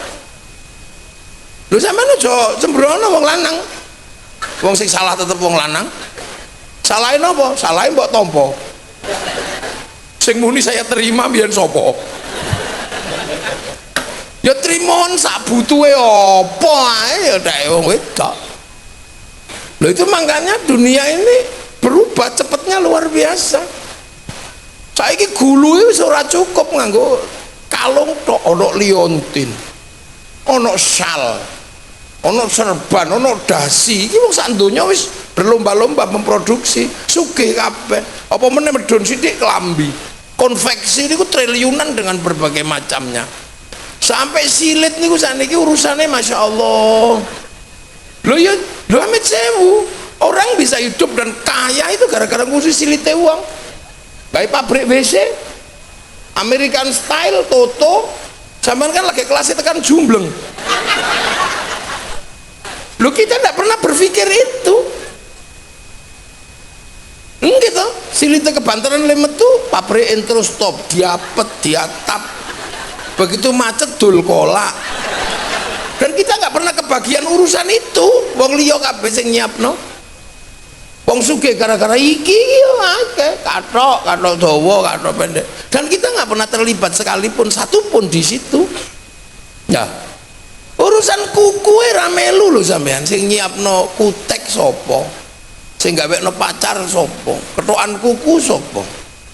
Speaker 1: Lho sampeyan aja sembrono wong lanang. Wong sing salah tetep wong lanang. Salahe napa? Salahe mbok tampa. Sing muni saya terima biyen sapa? Ya trimon sak butuhe apa ae ya nek wong wedok. Loh itu makanya dunia ini berubah cepatnya luar biasa. Saiki gulu wis ora cukup nganggo kalung tok, ana liontin, ana sal, ana serban, ana dasi. Iki wong sak donya wis berlomba-lomba memproduksi, sugih kabeh. Apa meneh medhon sithik klambi. Konveksi niku triliunan dengan berbagai macamnya. Sampai silit niku sakniki urusane Masya Allah. Loh ya, loh amit sewu. Orang bisa hidup dan kaya itu gara-gara ngurusi silite uang. Kayak pabrik WC, American Style, Toto. Zaman kan lagi kelasnya tekan jumbleng. Loh kita tidak pernah berpikir itu. gitu silite kebanteran le metu pabrik entro stop diapet diatap begitu macet dul kolak dan kita nggak pernah kebagian urusan itu wong liya kabeh sing nyiapno wong sugih gara-gara iki akeh kathok dawa kathok pendek dan kita nggak pernah terlibat sekalipun satupun di situ ya urusan kuku ra melu lho sampean sing nyiapno kutek sapa sing gawekno pacar sapa kethokan kuku sapa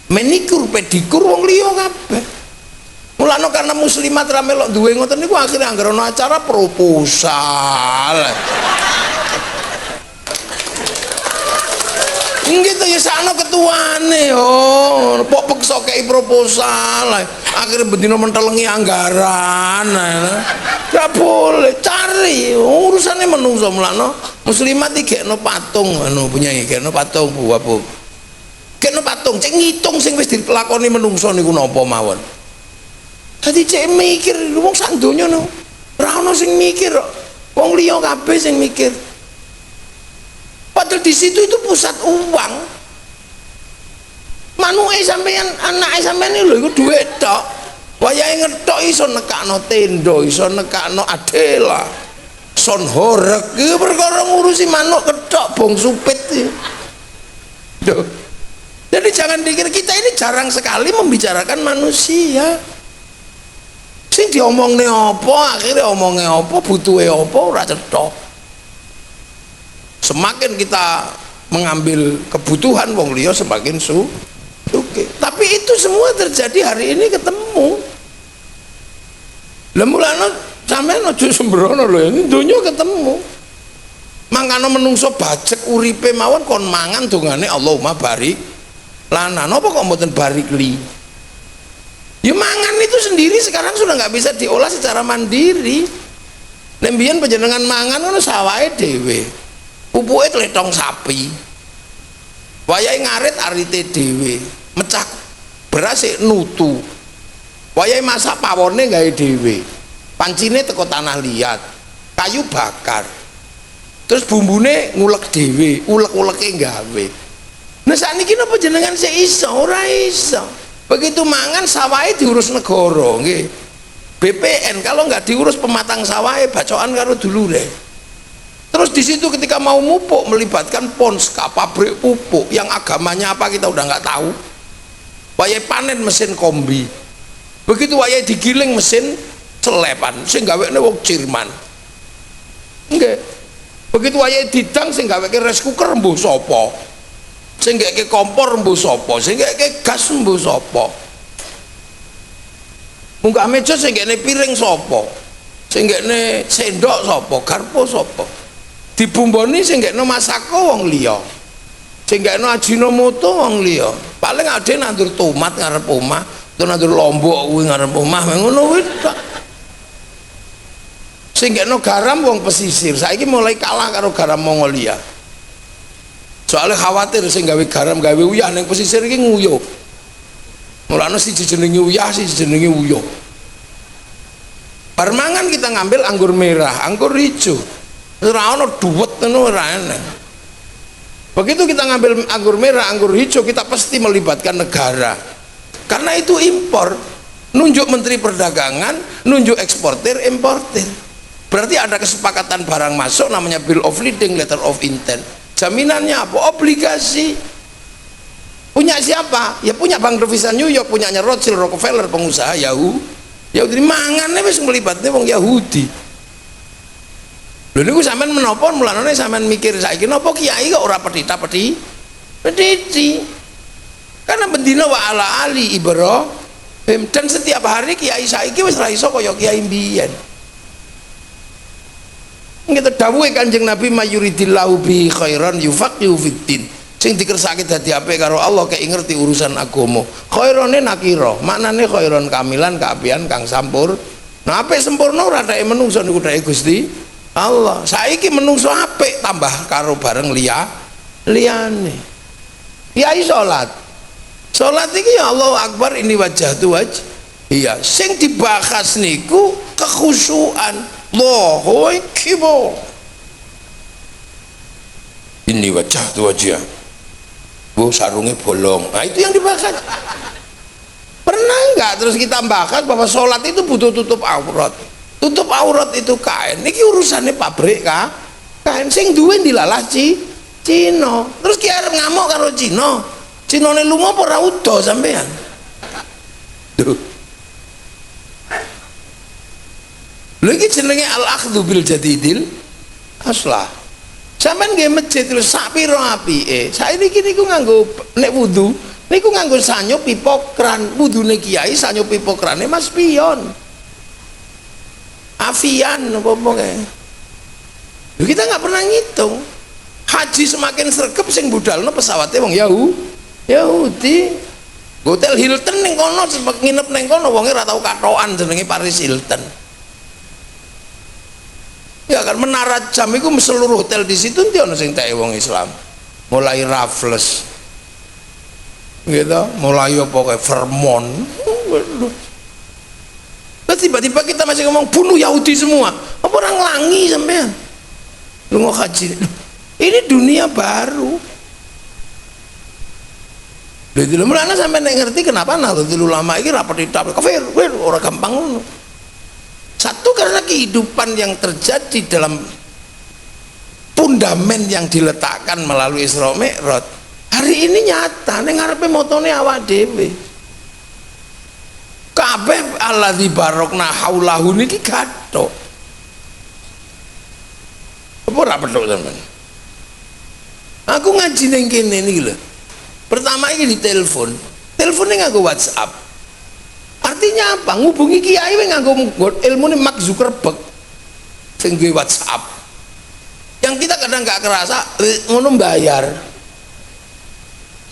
Speaker 1: menikur pedikur wong liya kabeh mulane karena muslimat ra melok duwe ngoten niku akhire anggere ana acara proposal gitu ya sakno ketuane pok peksa kei proposal akhirnya bendino mentelengi anggaran gak boleh cari urusannya menungso mulano muslimat iki gekno patung punya gekno patung bu gekno patung cek ngitung sing wis dilakoni menungso niku napa mawon dadi cek mikir wong sak donya no ora ono sing mikir wong liya kabeh sing mikir padahal di situ itu pusat uang manuke sampean anake sampean lho iku dhuwit tok wayahe ngetok iso nekakno tenda iso nekakno adela son horeg iki perkara ngurusi manuk ketok bong supit iki jadi jangan pikir kita ini jarang sekali membicarakan manusia sing diomongne apa akhirnya omongnya apa butuhe apa ora cetha semakin kita mengambil kebutuhan wong liya semakin suke tapi itu semua terjadi hari ini ketemu lha mulane sampeyan aja sembrono lho ini donya ketemu mangkana menungso bajek uripe mawon kon mangan dongane Allahumma barik lana napa kok mboten barik li ya mangan itu sendiri sekarang sudah nggak bisa diolah secara mandiri nek mbiyen panjenengan mangan ngono sawahe dhewe pupuke tletong sapi wayahe ngarit arite dhewe mecah beras nutu wayahe masak pawone gawe dhewe pancine teko tanah liat kayu bakar terus bumbune ngulek dhewe ulek-uleke gawe nah sakniki napa jenengan sik iso ora iso begitu mangan sawahe diurus negara nggih BPN kalau nggak diurus pematang sawahe bacokan karo dulure. Terus di situ ketika mau mupuk melibatkan Ponska, pabrik pupuk yang agamanya apa kita udah nggak tahu. Wayai panen mesin kombi, begitu wayai digiling mesin selepan, sing gawekne wong Jerman. Nggih. Begitu wayai didang sing gaweke rice cooker mbuh sapa? Sing gaweke kompor mbuh sapa? Sing gaweke gas mbuh sapa? Munggah meja sing gaweke piring sapa? Sing gaweke sendok sapa? Garpu sapa? Dibumboni sing gekno masako wong liya sing gekno ajinomoto wong liya paling ade nandur tomat ngarep omah utawa nandur lombok kuwi ngarep omah ngono kuwi tok sing gekno garam wong pesisir saiki mulai kalah karo garam Mongolia soalnya khawatir sing gawe garam gawe uyah ning pesisir iki nguyuh mulane siji jenenge uyah siji jenenge uyuh bar mangan kita ngambil anggur merah anggur hijau ora ono duwet ngono ora enak. Begitu kita ngambil anggur merah, anggur hijau kita pasti melibatkan negara. Karena itu impor, nunjuk menteri perdagangan, nunjuk eksportir, importir. Berarti ada kesepakatan barang masuk namanya bill of lading, letter of intent. Jaminannya apa? Obligasi. Punya siapa? Ya punya Bank Devisa New York, punyanya Rothschild, Rockefeller, pengusaha Yahudi mangane wis melibatne wong Yahudi. Lho niku sampean menapa mulane sampean mikir saiki napa kiai kok ora pedita-pediti. Karena bendina wa ala ali Ibrahim dan setiap hari kiai saiki wis ra iso kaya kiai mbiyen. Kita dawuhe Kanjeng Nabi mayuridillahu bi khairan yufaqihu fiddin. Sing dikersake dadi apik karo Allah kei ngerti urusan agama. Khairane nakira, maknane khairon kamilan kaapian kang sampur. Nah apik sempurna ora dake menungso niku dake Gusti Allah. Saiki menungso apik tambah karo bareng liyane. Kiai salat iki ya Allahu Akbar ini wajah tu wajh. Iya, sing dibahas niku kekhusyuan. Allahu Akbar. Ini wajah tu wajh. Bu sarungnya bolong. Nah itu yang dibahas. Pernah enggak terus kita bahas bahwa sholat itu butuh tutup aurat. Tutup aurat itu kain. Niki urusannya pabrik kah? Kain sing duwe dilalah Cina. Terus ki arep ngamuk karo Cina. Cinane lunga apa ora udo sampean. Duh. Lha iki jenenge al-akhdhu bil jadidil aslah. Sampeyan nggih masjid terus sak pira apike. Saiki niku nganggo nek wudu niku nganggo sanyo pipa kran. Wudune kiai sanyo pipa krane Mas Pion. Afian apa-apa kae. Lho kita nggak pernah ngitung. Haji semakin sregep sing budalno pesawate wong Yahudi. Hotel Hilton ning kono nginep ning kono wonge ora tau katokan jenenge Paris Hilton. Ya kan Menara Jam itu seluruh hotel di situ dia ono sing teke wong Islam. Mulai Raffles. Gitu, mulai apa kayak Vermont. Terus tiba-tiba kita masih ngomong bunuh Yahudi semua. Apa orang langi sampean? Lu mau haji. Ini dunia baru. Jadi lu merana sampai ngerti kenapa Nahdlatul Ulama ini rapat di kafir, orang gampang. Satu karena kehidupan yang terjadi dalam fundamen yang diletakkan melalui Isra Mi'raj hari ini nyata ning ngarepe motone awak dhewe. Kabeh alladzi barokna haulahu niki gathok. Apa ora petuk sampean? Aku ngaji ning kene niki lho. Pertama iki ditelepon. Teleponnya nganggo WhatsApp. Artinya apa? Ngubungi kiai we nganggo ilmune Mark Zuckerberg sing duwe WhatsApp. Yang kita kadang nggak kerasa ngono bayar.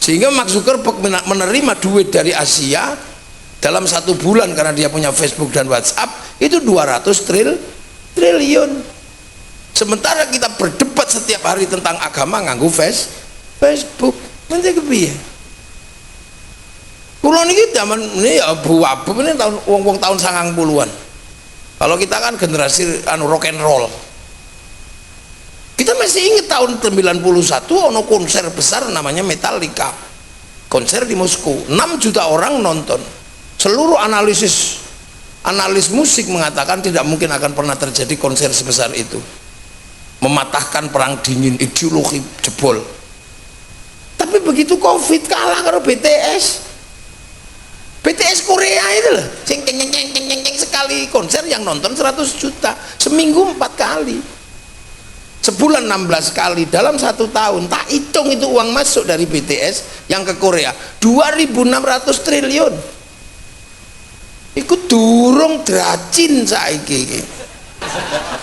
Speaker 1: Sehingga Mark Zuckerberg menerima duit dari Asia dalam 1 bulan karena dia punya Facebook dan WhatsApp itu 200 triliun. Sementara kita berdebat setiap hari tentang agama nganggo Facebook. Nanti kepiye? Kulo niki zaman ini ya abu-abu ini tahun tahun 90-an. Kalau kita kan generasi rock and roll. Kita masih ingat tahun 91 ono konser besar namanya Metallica. Konser di Moskow, 6 juta orang nonton. Seluruh analis musik mengatakan tidak mungkin akan pernah terjadi konser sebesar itu. Mematahkan perang dingin, ideologi jebol. Tapi begitu Covid kalah karo BTS Korea itu loh, ceng sekali konser yang nonton 100 juta, seminggu 4 kali, sebulan 16 kali, dalam 1 tahun. Tak hitung itu uang masuk dari BTS yang ke Korea 2.600 triliun. Ikut durung dracin saiki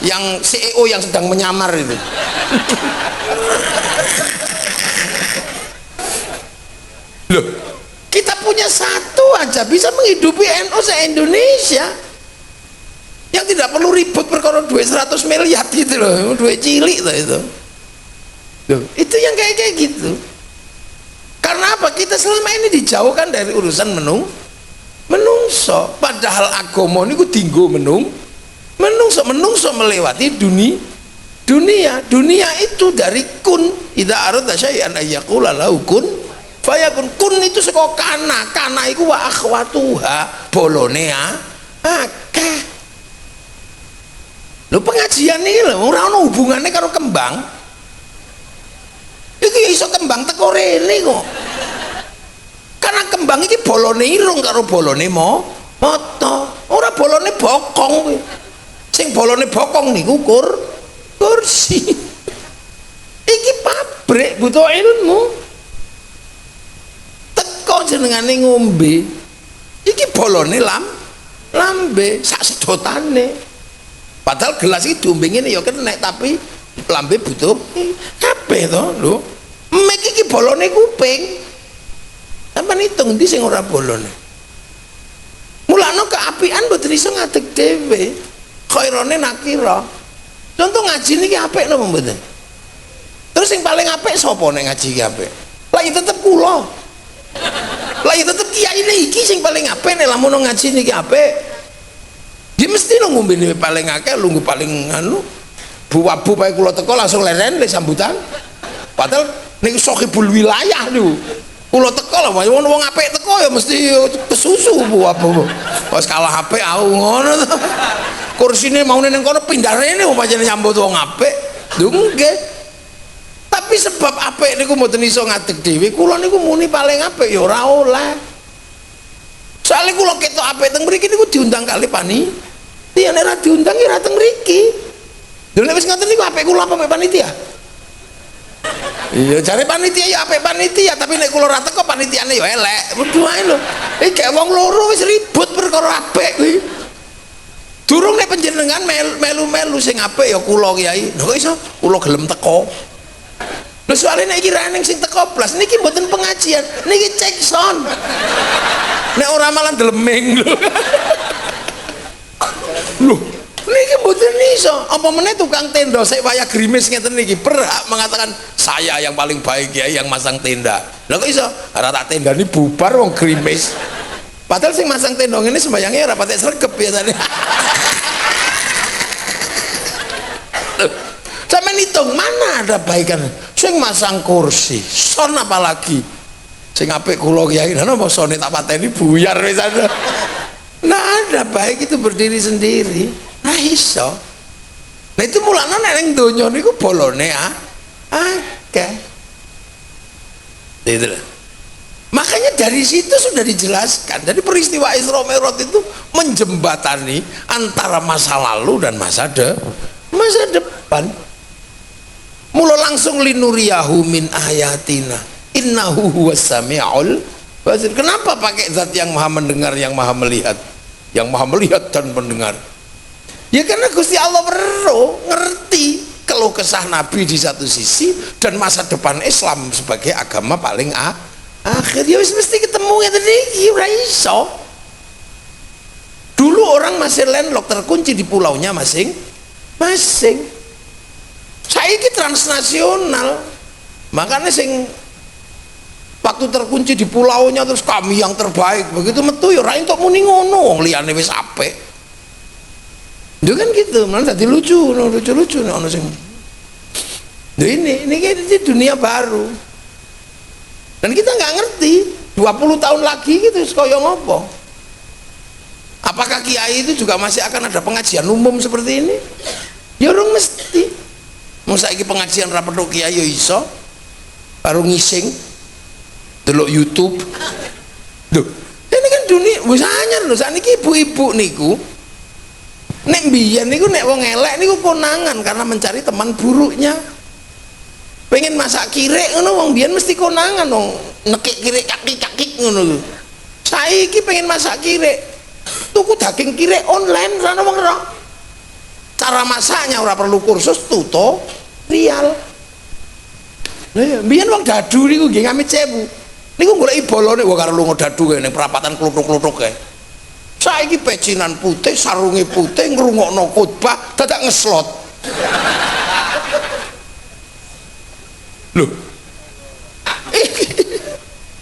Speaker 1: yang CEO yang sedang menyamar itu. Loh, kita punya satu aja bisa menghidupi NU se-Indonesia yang tidak perlu ribut perkara duit 100 miliar gitu loh, duit cilik loh itu. Loh, itu yang kayak gitu. Karena apa? Kita selama ini dijauhkan dari urusan menungso, padahal agama niku dinggo menungso melewati dunia itu dari kun, idza arada syai'an ayyaqula lahu kun fayakun. Kun itu saka kana iku wa akhwatuha bolone akeh. Lho pengajian iki lho ora ono hubungane karo kembang. Iki iso kembang teko rene kok. Karena kembang iki bolone irung karo bolone moto. Ora bolone bokong kuwi. Sing bolone bokong niku kursi. Iki pabrik butuh ilmu. Kok jenengane ngombe iki bolone lambe sak sedotane, padahal gelas iki diombe ngene ya kenek tapi lambe butuh kabeh to lho. Mek iki bolone kuping sampeyan hitung ndi sing ora bolone. Mulane keapian mboten iso ngadeg dhewe, khairane nakira. Contoh ngaji niki apik napa mboten? Terus yang paling apik sapa nek ngaji iki apik? Lah ya tetep kula. Lah ya tetep kiai iki sing paling apik nek lamun ngaji niki apik. Dia mesti lo ngombe paling akeh, lungguh paling anu. Bu wabu pae kula teko langsung leren le sambutan. Padahal niku sahibul wilayah niku. Kula teko lho, wong apik teko ya mesti kesusu apa. Wis kalah apik aku ngono to. Kursine maune ning kono pindah rene pancen nyambut wong apik. Lho nggih. Tapi sebab apik niku mboten iso ngadeg dhewe, kula niku muni paling apik ya ora oleh. Soale kula ketok apik teng mriki niku diundang kali panitia, nek ora diundang ya ora teng mriki. Lho nek wis ngoten niku apik kula apa mek panitia? Iya, jare panitia ya apik panitia, tapi nek kula ora teko panitiane ya elek. Wedhu ae lho. Iki gak wong loro wis ribut perkara apik kuwi. Durung nek panjenengan melu-melu sing apik ya kula Kyai. Lho kok iso kula gelem teko. Lho soalnya nek iki raneng sing teko blas niki mboten pengajian, niki cek sound. Nek ora malah deleming lho. Lho, niki mboten iso. Apa meneh tukang tenda sik wayah grimis ngeten niki berhak mengatakan saya yang paling baik ya yang masang tenda. Lho kok iso? Ora tak tendani bubar wong grimis. Padahal sing masang tenda ngene sembayangnya ora patek sregep ya tadi. Sampai hitung mana ada baikan sing masang kursi son apalagi sing apik kula Kyai lha napa sone tak pateni buyar wis ada. Nah ada baik itu berdiri sendiri nah iso. Nah itu mulane nek ning donya niku bolone akeh. Gitu. Makanya dari situ sudah dijelaskan. Jadi peristiwa Isra Mi'raj itu menjembatani antara masa lalu dan masa depan. Mula langsung linuriyahu min ayatina innahu huwas sami'ul basir. Kenapa pakai zat yang maha mendengar, yang maha melihat, yang maha melihat dan mendengar? Ya karena Gusti Allah ngerti keluh kesah Nabi di satu sisi dan masa depan Islam sebagai agama paling akhir. Ya wis mesti ketemu ngeten iki ora iso. Dulu orang masih landlock terkunci di pulaunya masing-masing. Saiki transnasional, makanya sing waktu terkunci di pulaunya terus kami yang terbaik begitu metu ya ora entuk muni ngono wong liyane wis apik. Itu kan gitu, malah tadi lucu ono sing. Nah ini dunia baru. Dan kita nggak ngerti 20 tahun lagi gitu kaya ngopo. Apakah kiai itu juga masih akan ada pengajian umum seperti ini? Ya orang mesti. Mau saiki pengajian ra perlu kiai yo iso. Baru ngising delok YouTube. Duh, ini kan dunia wis anyar lho sakniki ibu-ibu niku. Nek mbiyen niku nek wong elek niku konangan karena mencari teman buruknya. Pengen masak kirek ngono wong mbiyen mesti konangan wong nekik kirek cakik-cakik ngono. Saiki pengen masak kirek. Tuku daging kirek online sana wong ora. Cara masaknya ora perlu kursus tutorial. Lha ya mbiyen wong dadu niku nggih ngamit sewu. Niku goleki bolone wae karo lunga dadu kene perapatan kluthuk-kluthuk kae. Saiki pecinan putih, sarunge putih, ngrungokno khotbah dadak ngeslot. Loh.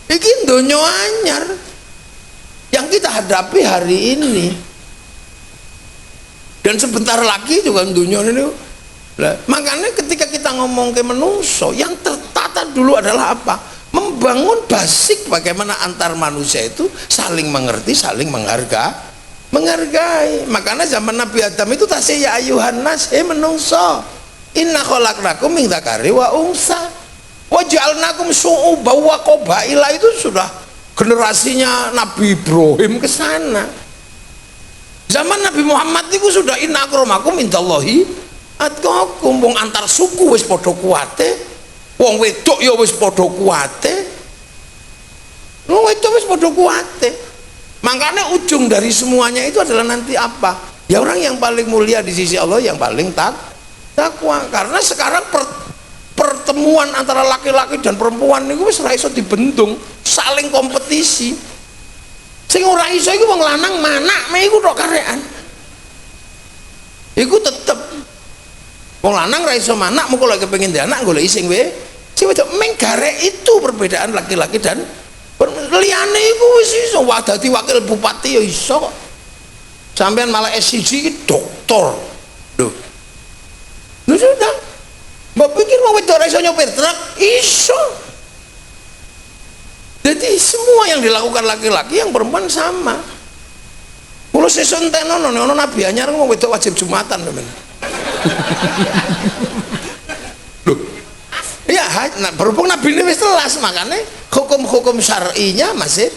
Speaker 1: Iki donya anyar yang kita hadapi hari ini. Dan sebentar lagi juga dunia ini. Makanya ketika kita ngomong ke menungso, yang tertata dulu adalah apa? Membangun basic bagaimana antar manusia itu saling mengerti, saling menghargai. Makanya zaman Nabi Adam itu tasih ya ayuhan nas, menungso. Inna khalaqnakum min dzakari wa unsa wa ja'alnakum syu'uban wa qabaila, itu sudah generasinya Nabi Ibrahim ke sana. Zaman Nabi Muhammad itu sudah inna akramakum indallahi atqakum, wong antar suku wis padha kuwate, wong wedok ya wis padha kuwate. Wong wedok wis padha kuwate. Makanya ujung dari semuanya itu adalah nanti apa? Ya orang yang paling mulia di sisi Allah yang paling takwa. Karena sekarang pertemuan antara laki-laki dan perempuan niku wis ora iso dibendung, saling kompetisi. Sing ora iso iku wong lanang manak me iku tok karekan. Iku tetep wong lanang ra iso manak mengko lek kepengin ndek anak golek sing sing wedok meng garek itu perbedaan laki-laki dan liyane iku wis iso dadi wakil bupati ya iso kok. Sampean malah S1 iki doktor. Lho. Lho sudah. Mbak pikir wong wedok ora iso nyopir truk, iso. Jadi semua yang dilakukan laki-laki yang perempuan sama. Kulo sesuk entenono ono nabi anyar wong wedok wajib Jumatan teman. Loh. Ya, nah, berhubung nabi ini wis telas makanya hukum-hukum syar'inya masih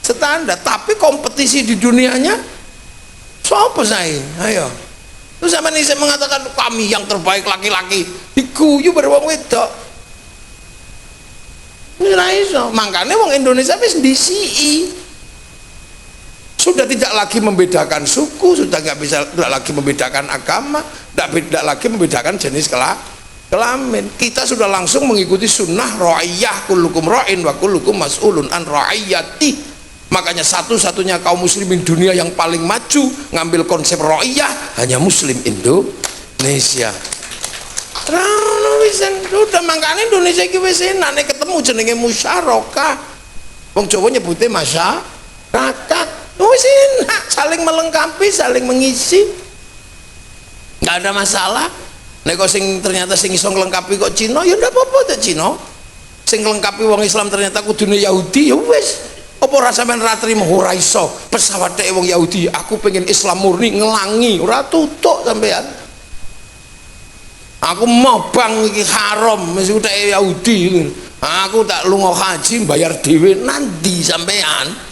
Speaker 1: standar, tapi kompetisi di dunianya siapa saya? Ayo. Terus sama nih saya mengatakan kami yang terbaik laki-laki diguyu berwong wedok. Ora iso. Makanya wong Indonesia wis ndisiki. Sudah tidak lagi membedakan suku, sudah tidak lagi membedakan agama, tidak lagi membedakan jenis kelamin. Kita sudah langsung mengikuti sunnah ra'iyah, kullukum ra'in wa kullukum mas'ulun an ra'iyati. Makanya satu-satunya kaum muslimin dunia yang paling maju ngambil konsep ra'iyah hanya muslim Indonesia. Rano wisan sudah makanya Indonesia iki wis enak nek ketemu jenenge musyarakah. Wong Jawa nyebute masyarakat. Wis enak, saling melengkapi, saling mengisi. Enggak ada masalah. Nek kok sing ternyata sing iso nglengkapi kok Cina ya ndak apa-apa tak Cina. Sing nglengkapi wong Islam ternyata kudune Yahudi ya wis. Apa ora sampean ra trimo ora iso pesawate wong Yahudi aku pengen Islam murni ngelangi ora tutuk sampean. Aku mau bang iki haram mesti utek Yahudi. Aku tak lunga haji bayar dhewe nanti sampean.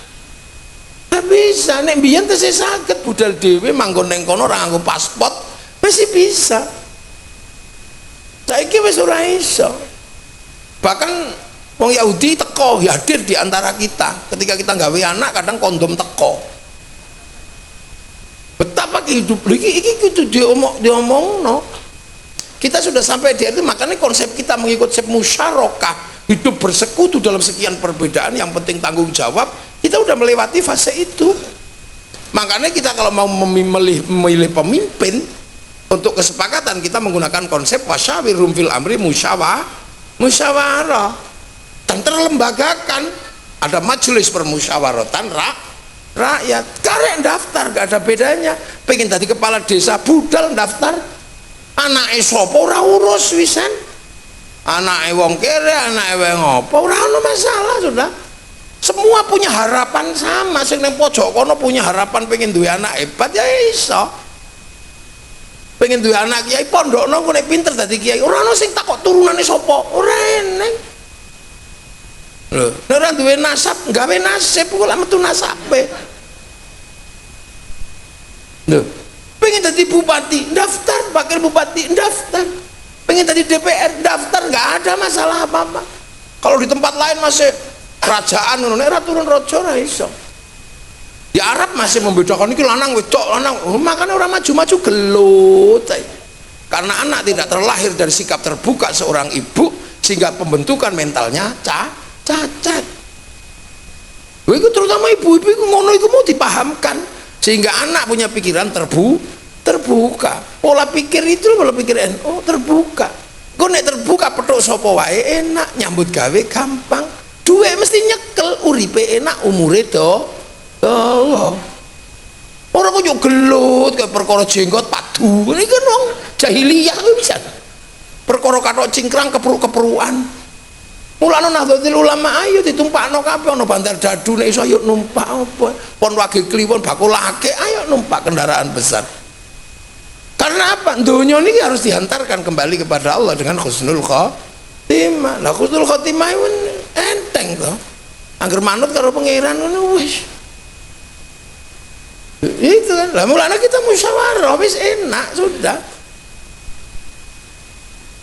Speaker 1: Ora bisa nek mbiyen tesih saged budal dhewe manggon ning kono ora nganggo paspor masih bisa. Saiki wis ora iso. Bahkan wong Yahudi teko hadir di antara kita ketika kita gawe anak kadang kondom teko. Betapa hidup iki kudu diomongno. Kita sudah sampai di itu makanya konsep kita mengikut konsep musyarakah, hidup bersekutu dalam sekian perbedaan yang penting tanggung jawab. Kita udah melewati fase itu. Makanya kita kalau mau memilih pemimpin untuk kesepakatan kita menggunakan konsep wasyawirhum fil amri musyawarah. Dan terlembagakan ada majelis permusyawaratan rakyat karek daftar gak ada bedanya pengen tadi kepala desa budal daftar anake sapa ora urus wisan anake wong kere anake wong apa ora ono masalah sudah semua punya harapan sama sing nang pojok kono punya harapan pengen duwe anak hebat ya iso pengen duwe anak kiai pondokno kok nek pinter dadi kiai ora ono sing takok turunane sapa ora eneng. Lho, nek ora duwe nasab, gawe nasib kok lak metu nasabe. Lho, pengen jadi bupati, daftar, wakil bupati, daftar. Pengen jadi DPR, daftar, nggak ada masalah apa-apa. Kalau di tempat lain masih kerajaan ngono, nek ora turun raja ora iso. Di Arab masih membedakan iki lanang wedok, lanang. Makanya orang maju-maju gelut. Karena anak tidak terlahir dari sikap terbuka seorang ibu sehingga pembentukan mentalnya cacat. Itu terutama ibu-ibu itu ngono itu mau dipahamkan sehingga anak punya pikiran terbuka. Pola pikir itu pola pikir NU terbuka. Kok nek terbuka petuk sapa wae enak, nyambut gawe gampang. Duwe mesti nyekel, uripe enak, umure Allah. Ora kok yo gelut kaya perkara jenggot padu. Iki kan wong jahiliyah kuwi bisa. Perkara kathok cingkrang keperu-keperuan. Mulane Nahdlatul Ulama ayo ditumpakno kabeh ana Bandar Dadu nek iso ayo numpak apa pon wage kliwon bakulake ayo numpak kendaraan besar. Karena apa? Donya ini harus dihantarkan kembali kepada Allah dengan husnul khotimah. Lah husnul khotimah enteng to. Angger manut karo pangeran ngono wis. Itu kan. Lah mulane kita musyawarah wis enak sudah.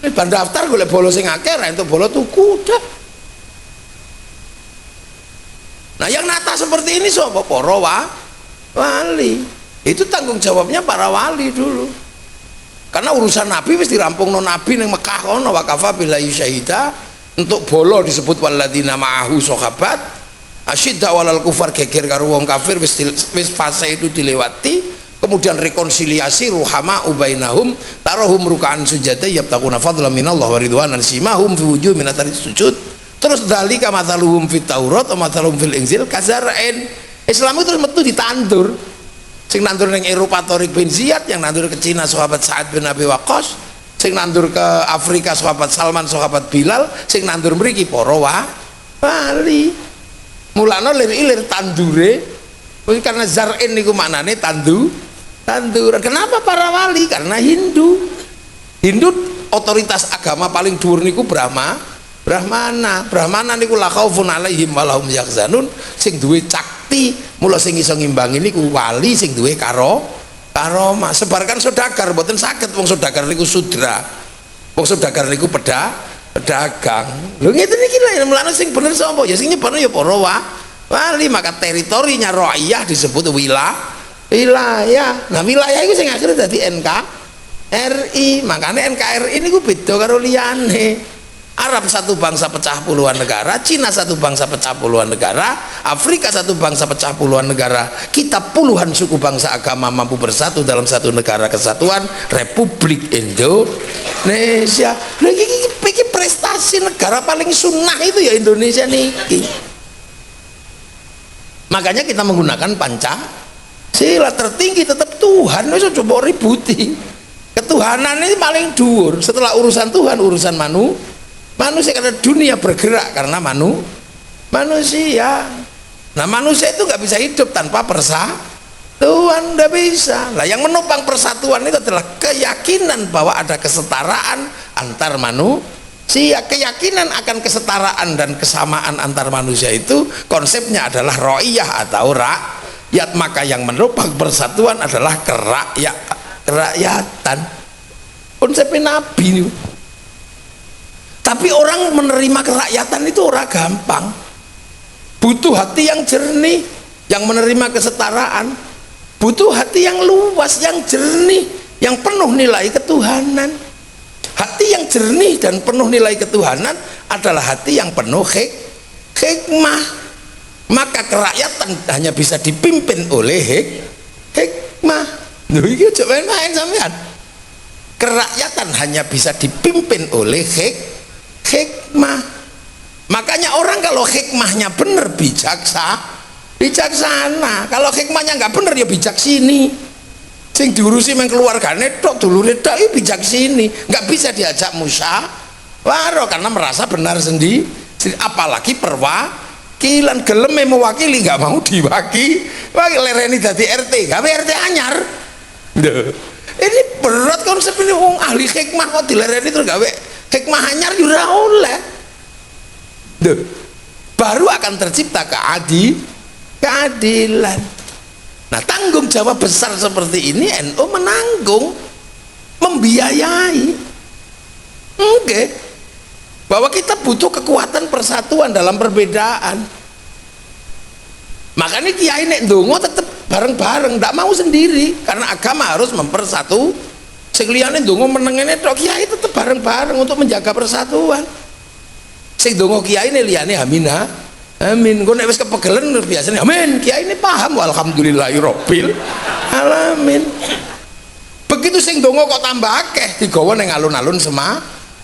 Speaker 1: Ban daftar golek bolo sing akeh ra entuk bolo tuku udah. Nah yang nata seperti ini sapa para wali. Itu tanggung jawabnya para wali dulu. Karena urusan nabi wis dirampungno nabi ning Mekah kono wa kafa billahi syahida. Untuk bolo disebut waladina ma'ahu sahabat. Asyidda walal kufar geger karo wong kafir wis fase itu dilewati. Kemudian rekonsiliasi ruhama ubainahum tarohum rukaan sujada yabtaquna fadlan minallah wa ridwanan simahum fi wujuh min athari sujud. Terus dzalika mathaluhum fit Taurat wa mathaluhum fil Injil kazar'in. Islam itu terus metu ditandur. Sing nandur ning Eropa Tariq bin Ziyad, yang nandur ke Cina sahabat Sa'ad bin Abi Waqqas, sing nandur ke Afrika sahabat Salman, sahabat Bilal, sing nandur mriki para wali. Mulane lir-lir tandure karena zar'in niku maknane tanduran. Kenapa para wali? Karena Hindu otoritas agama paling dhuwur niku Brahmana niku la khaufun alaihim wa lahum yahzanun, sing duwe cakti. Mula sing iso ngimbangi niku wali sing duwe karomah. Sebarkan saudagar mboten saged, wong saudagar niku sudra. Wong saudagar niku pedagang. Lho ngeten iki lho, mulane sing bener sapa? Ya sing nyebarno ya para wali. Maka teritorinya ra'iyah disebut wilayah. Nah wilayah itu sing akhirnya dadi NKRI. Makanya NKRI niku beda karo liyane. Arab satu bangsa pecah puluhan negara, Cina satu bangsa pecah puluhan negara, Afrika satu bangsa pecah puluhan negara. Kita puluhan suku bangsa agama mampu bersatu dalam satu negara kesatuan Republik Indonesia. Ini prestasi negara paling sunnah itu ya Indonesia niki. Makanya kita menggunakan Pancasila. Tertinggi tetap Tuhan. Wis coba ributi. Ketuhanan ini paling dhuwur. Setelah urusan Tuhan, urusan manusia, karena dunia bergerak karena manusia. Nah manusia itu nggak bisa hidup tanpa persatuan, nggak bisa. Nah yang menopang persatuan itu adalah keyakinan bahwa ada kesetaraan antar manusia. Keyakinan akan kesetaraan dan kesamaan antar manusia itu konsepnya adalah ro'iyah atau rakyat. Maka yang menopang persatuan adalah kerakyatan. Konsepnya Nabi ini. Tapi orang menerima kerakyatan itu orang gampang, butuh hati yang jernih. Yang menerima kesetaraan butuh hati yang luas, yang jernih, yang penuh nilai ketuhanan. Hati yang jernih dan penuh nilai ketuhanan adalah hati yang penuh hikmah. Maka kerakyatan hanya bisa dipimpin oleh hikmah. Loh iki aja main-main sampean. Kerakyatan hanya bisa dipimpin oleh hikmah. Makanya orang kalau hikmahnya benar bijaksana. Kalau hikmahnya nggak benar ya bijak sini. Sing diurusi men keluargane tok, dulure tok iki bijak sini. Nggak bisa diajak musyawarah karena merasa benar sendiri. Apalagi perwakilan gelem mewakili nggak mau diwakili. Lereni dadi RT, gawe RT anyar. Ini berat konsep ini. Wong ahli hikmah kok dilereni terus gawe hikmah anyar juga oleh. Baru akan tercipta keadilan. Nah tanggung jawab besar seperti ini NU menanggung, membiayai. Oke. Bahwa kita butuh kekuatan persatuan dalam perbedaan. Makanya kiai nek ndonga tetap bareng-bareng, tidak mau sendiri karena agama harus mempersatu. Sing liyane ndonga menengene tok, kiai tetap bareng-bareng untuk menjaga persatuan. Sing ndonga kiai ne liyane amin. Engko nek wis kepegelen biasane amin. Kiai ini paham alhamdulillahirabbil alamin. Begitu sing ndonga kok tambah akeh digawa ning alun-alun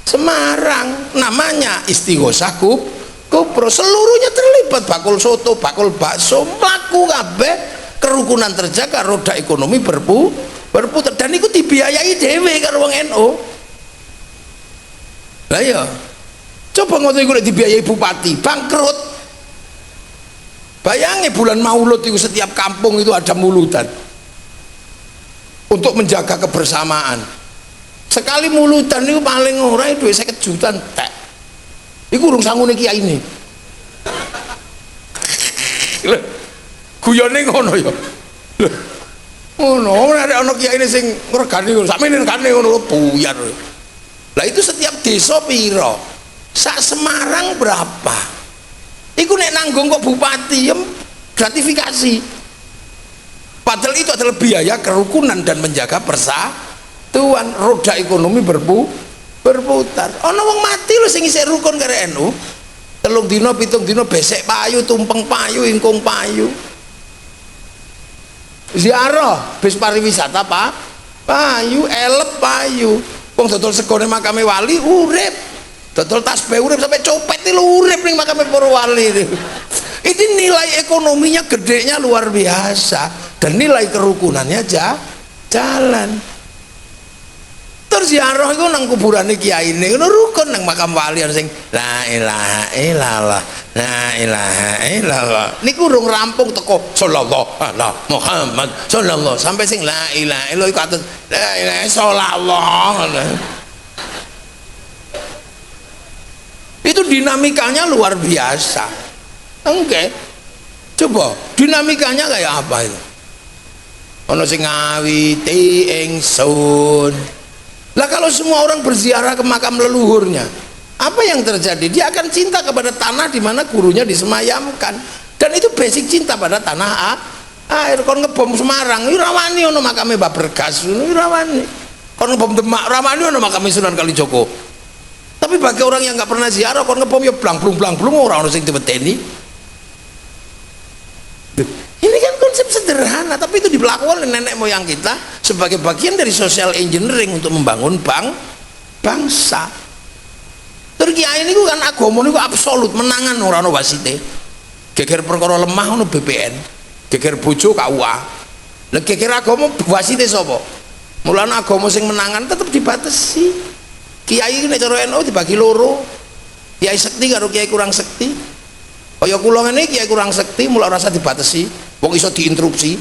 Speaker 1: Semarang. Namanya Istighosah Kubro. Seluruhnya terlibat, bakul soto, bakul bakso, mlaku kabeh, kerukunan terjaga, roda ekonomi berputar dan itu dibiayai dhewe karo wong NU. Lah ya. Coba ngono iku dibiayai bupati, bangkrut. Bayangi bulan Maulud itu setiap kampung itu ada muludan untuk menjaga kebersamaan. Sekali muludan itu paling ora duit 50 juta tek. Iku urung sangune kiai ini. Guyone ngono ya. Ngono, nek ana kiai ini sing ngregani ngono, sakmene regane ngono buyar. Lah itu setiap desa pira? Sak Semarang berapa? Iku nek nanggung kok bupati ya gratifikasi. Padahal itu adalah biaya kerukunan dan menjaga persatuan, roda ekonomi berputar. Ana wong mati lho sing isih rukun karo NU. 3 dina 7 dina besek payu, tumpeng payu, ingkung payu. Ziarah bis pariwisata payu, elep payu. Wong dodol segone makame wali urip. Dodol tasbih urip sampai copet itu urip ning makame para wali. Ini nilai ekonominya gedenya luar biasa dan nilai kerukunannya jalan. tur ziarah iku nang kuburane kiyaine ngono rukun nang makam wali ana sing la ilaha illallah la ilaha illallah niku urung rampung teko sallallahu ala Muhammad sallallahu sampai sing la ilaha illallah iku atus la ilaha sallallahu. Itu dinamikanya luar biasa. Oke, coba dinamikanya kayak apa itu? Ono sing ngawiti ingsun. Lah kalau semua orang berziarah ke makam leluhurnya, apa yang terjadi? Dia akan cinta kepada tanah di mana gurunya disemayamkan. Dan itu basic cinta pada tanah air. Kon ngebom Semarang, ora wani ono makame Mbah Bergas, ora wani. Kon ngebom Demak, ora wani ono makame Sunan Kalijogo. Tapi bagi orang yang nggak pernah ziarah, kon ngebom ya blang-blung ora ono sing diwedeni. Ini kan konsep sederhana, tapi itu dilakukan oleh nenek moyang kita sebagai bagian dari social engineering untuk membangun bangsa. Terus kiai ini kan agama ini absolut menangan orang wasite. Geger perkara lemah ono BPN, geger bojo KUA. Lah geger agama wasite sapa? Mulane agama sing menangan tetap dibatasi. Kiai nek cara NU dibagi loro. Kiai sekti karo kiai kurang sekti. Kaya kula ngene kiai kurang sekti mulai rasa dibatasi. Wong iso diinterupsi.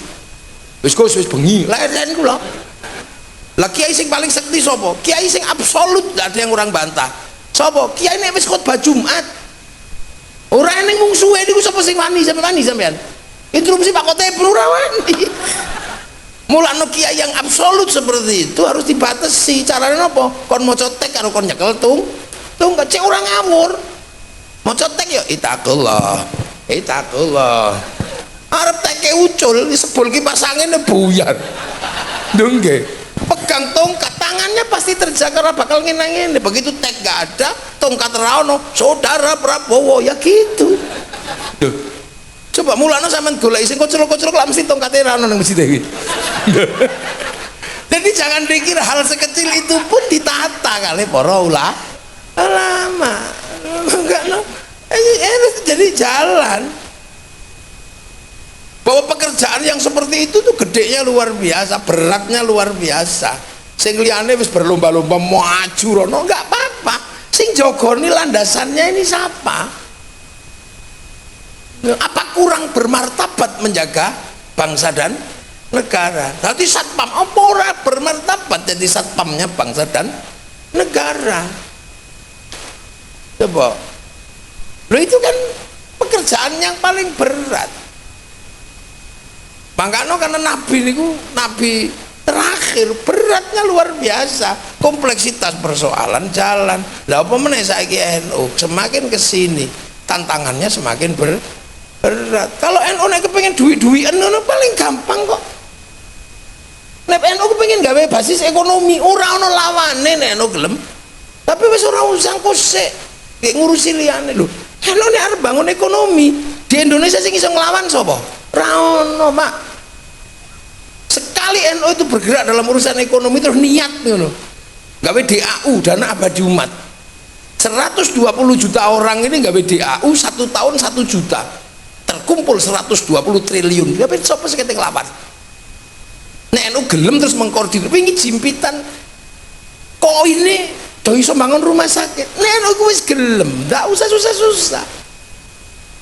Speaker 1: Wis Gus wis bengi. Lah enten kula. Lah kiai sing paling sekti sapa? Kiai sing absolut enggak ada yang orang bantah. Sapa? Kiai nek wis khotbah Jumat. Ora ning mungsuhe niku sapa sing wani sampean? Interupsi Pak Khotib ora wani. Mulane kiai yang absolut seperti itu harus dibatasi. Caranya apa? Kon maca tek karo kon nyekel tung kecek orang ngawur. Maca tek ya itaqullah. Arep teke ucul sebul kipas angine buyar. Lho nggih. Pegang tongkat tangannya pasti terjaga ora bakal ngene-ngene. Begitu tek gak ada, tongkat ora ono, saudara Prabowo ya gitu. Duh. Coba mulane sampean golek sing kocrok-kocrok lak mesti tongkate ora ono nang masjid iki. Jadi jangan pikir hal sekecil itu pun ditata kali para ulama. Enggak no. Jadi jalan. Bahwa pekerjaan yang seperti itu tuh gedenya luar biasa, beratnya luar biasa. Sing liyane wis berlomba-lomba maju rono enggak apa-apa. Sing jogoni landasannya ini siapa? Apa kurang bermartabat menjaga bangsa dan negara? Tadi satpam apa ora bermartabat jadi satpamnya bangsa dan negara? Coba. Loh itu kan pekerjaan yang paling berat. Makanya karena Nabi niku Nabi terakhir beratnya luar biasa, kompleksitas persoalan jalan. Lah apa meneh saiki NU semakin kesini tantangannya semakin berat. Kalau NU nek kepengin duwi-duwian ngono paling gampang kok. Nek NU kepengin gawe basis ekonomi ora ono lawane nek NU gelem. Tapi wis ora usah kosek kayak ngurusi liyane lho. NU nek arep bangun ekonomi di Indonesia sing iso nglawan sapa? Ora ono, Mak. Sekali NU itu bergerak dalam urusan ekonomi terus niat ngono. Gawe DAU, dana abadi umat. 120 juta orang ini gawe DAU 1 tahun 1 juta. Terkumpul 120 triliun. Gawe sapa sing keting lawan? Nek NU gelem terus mengkoordinir wingi jimpitan kok ini do iso bangun rumah sakit. Nek NU wis gelem, ndak usah susah-susah.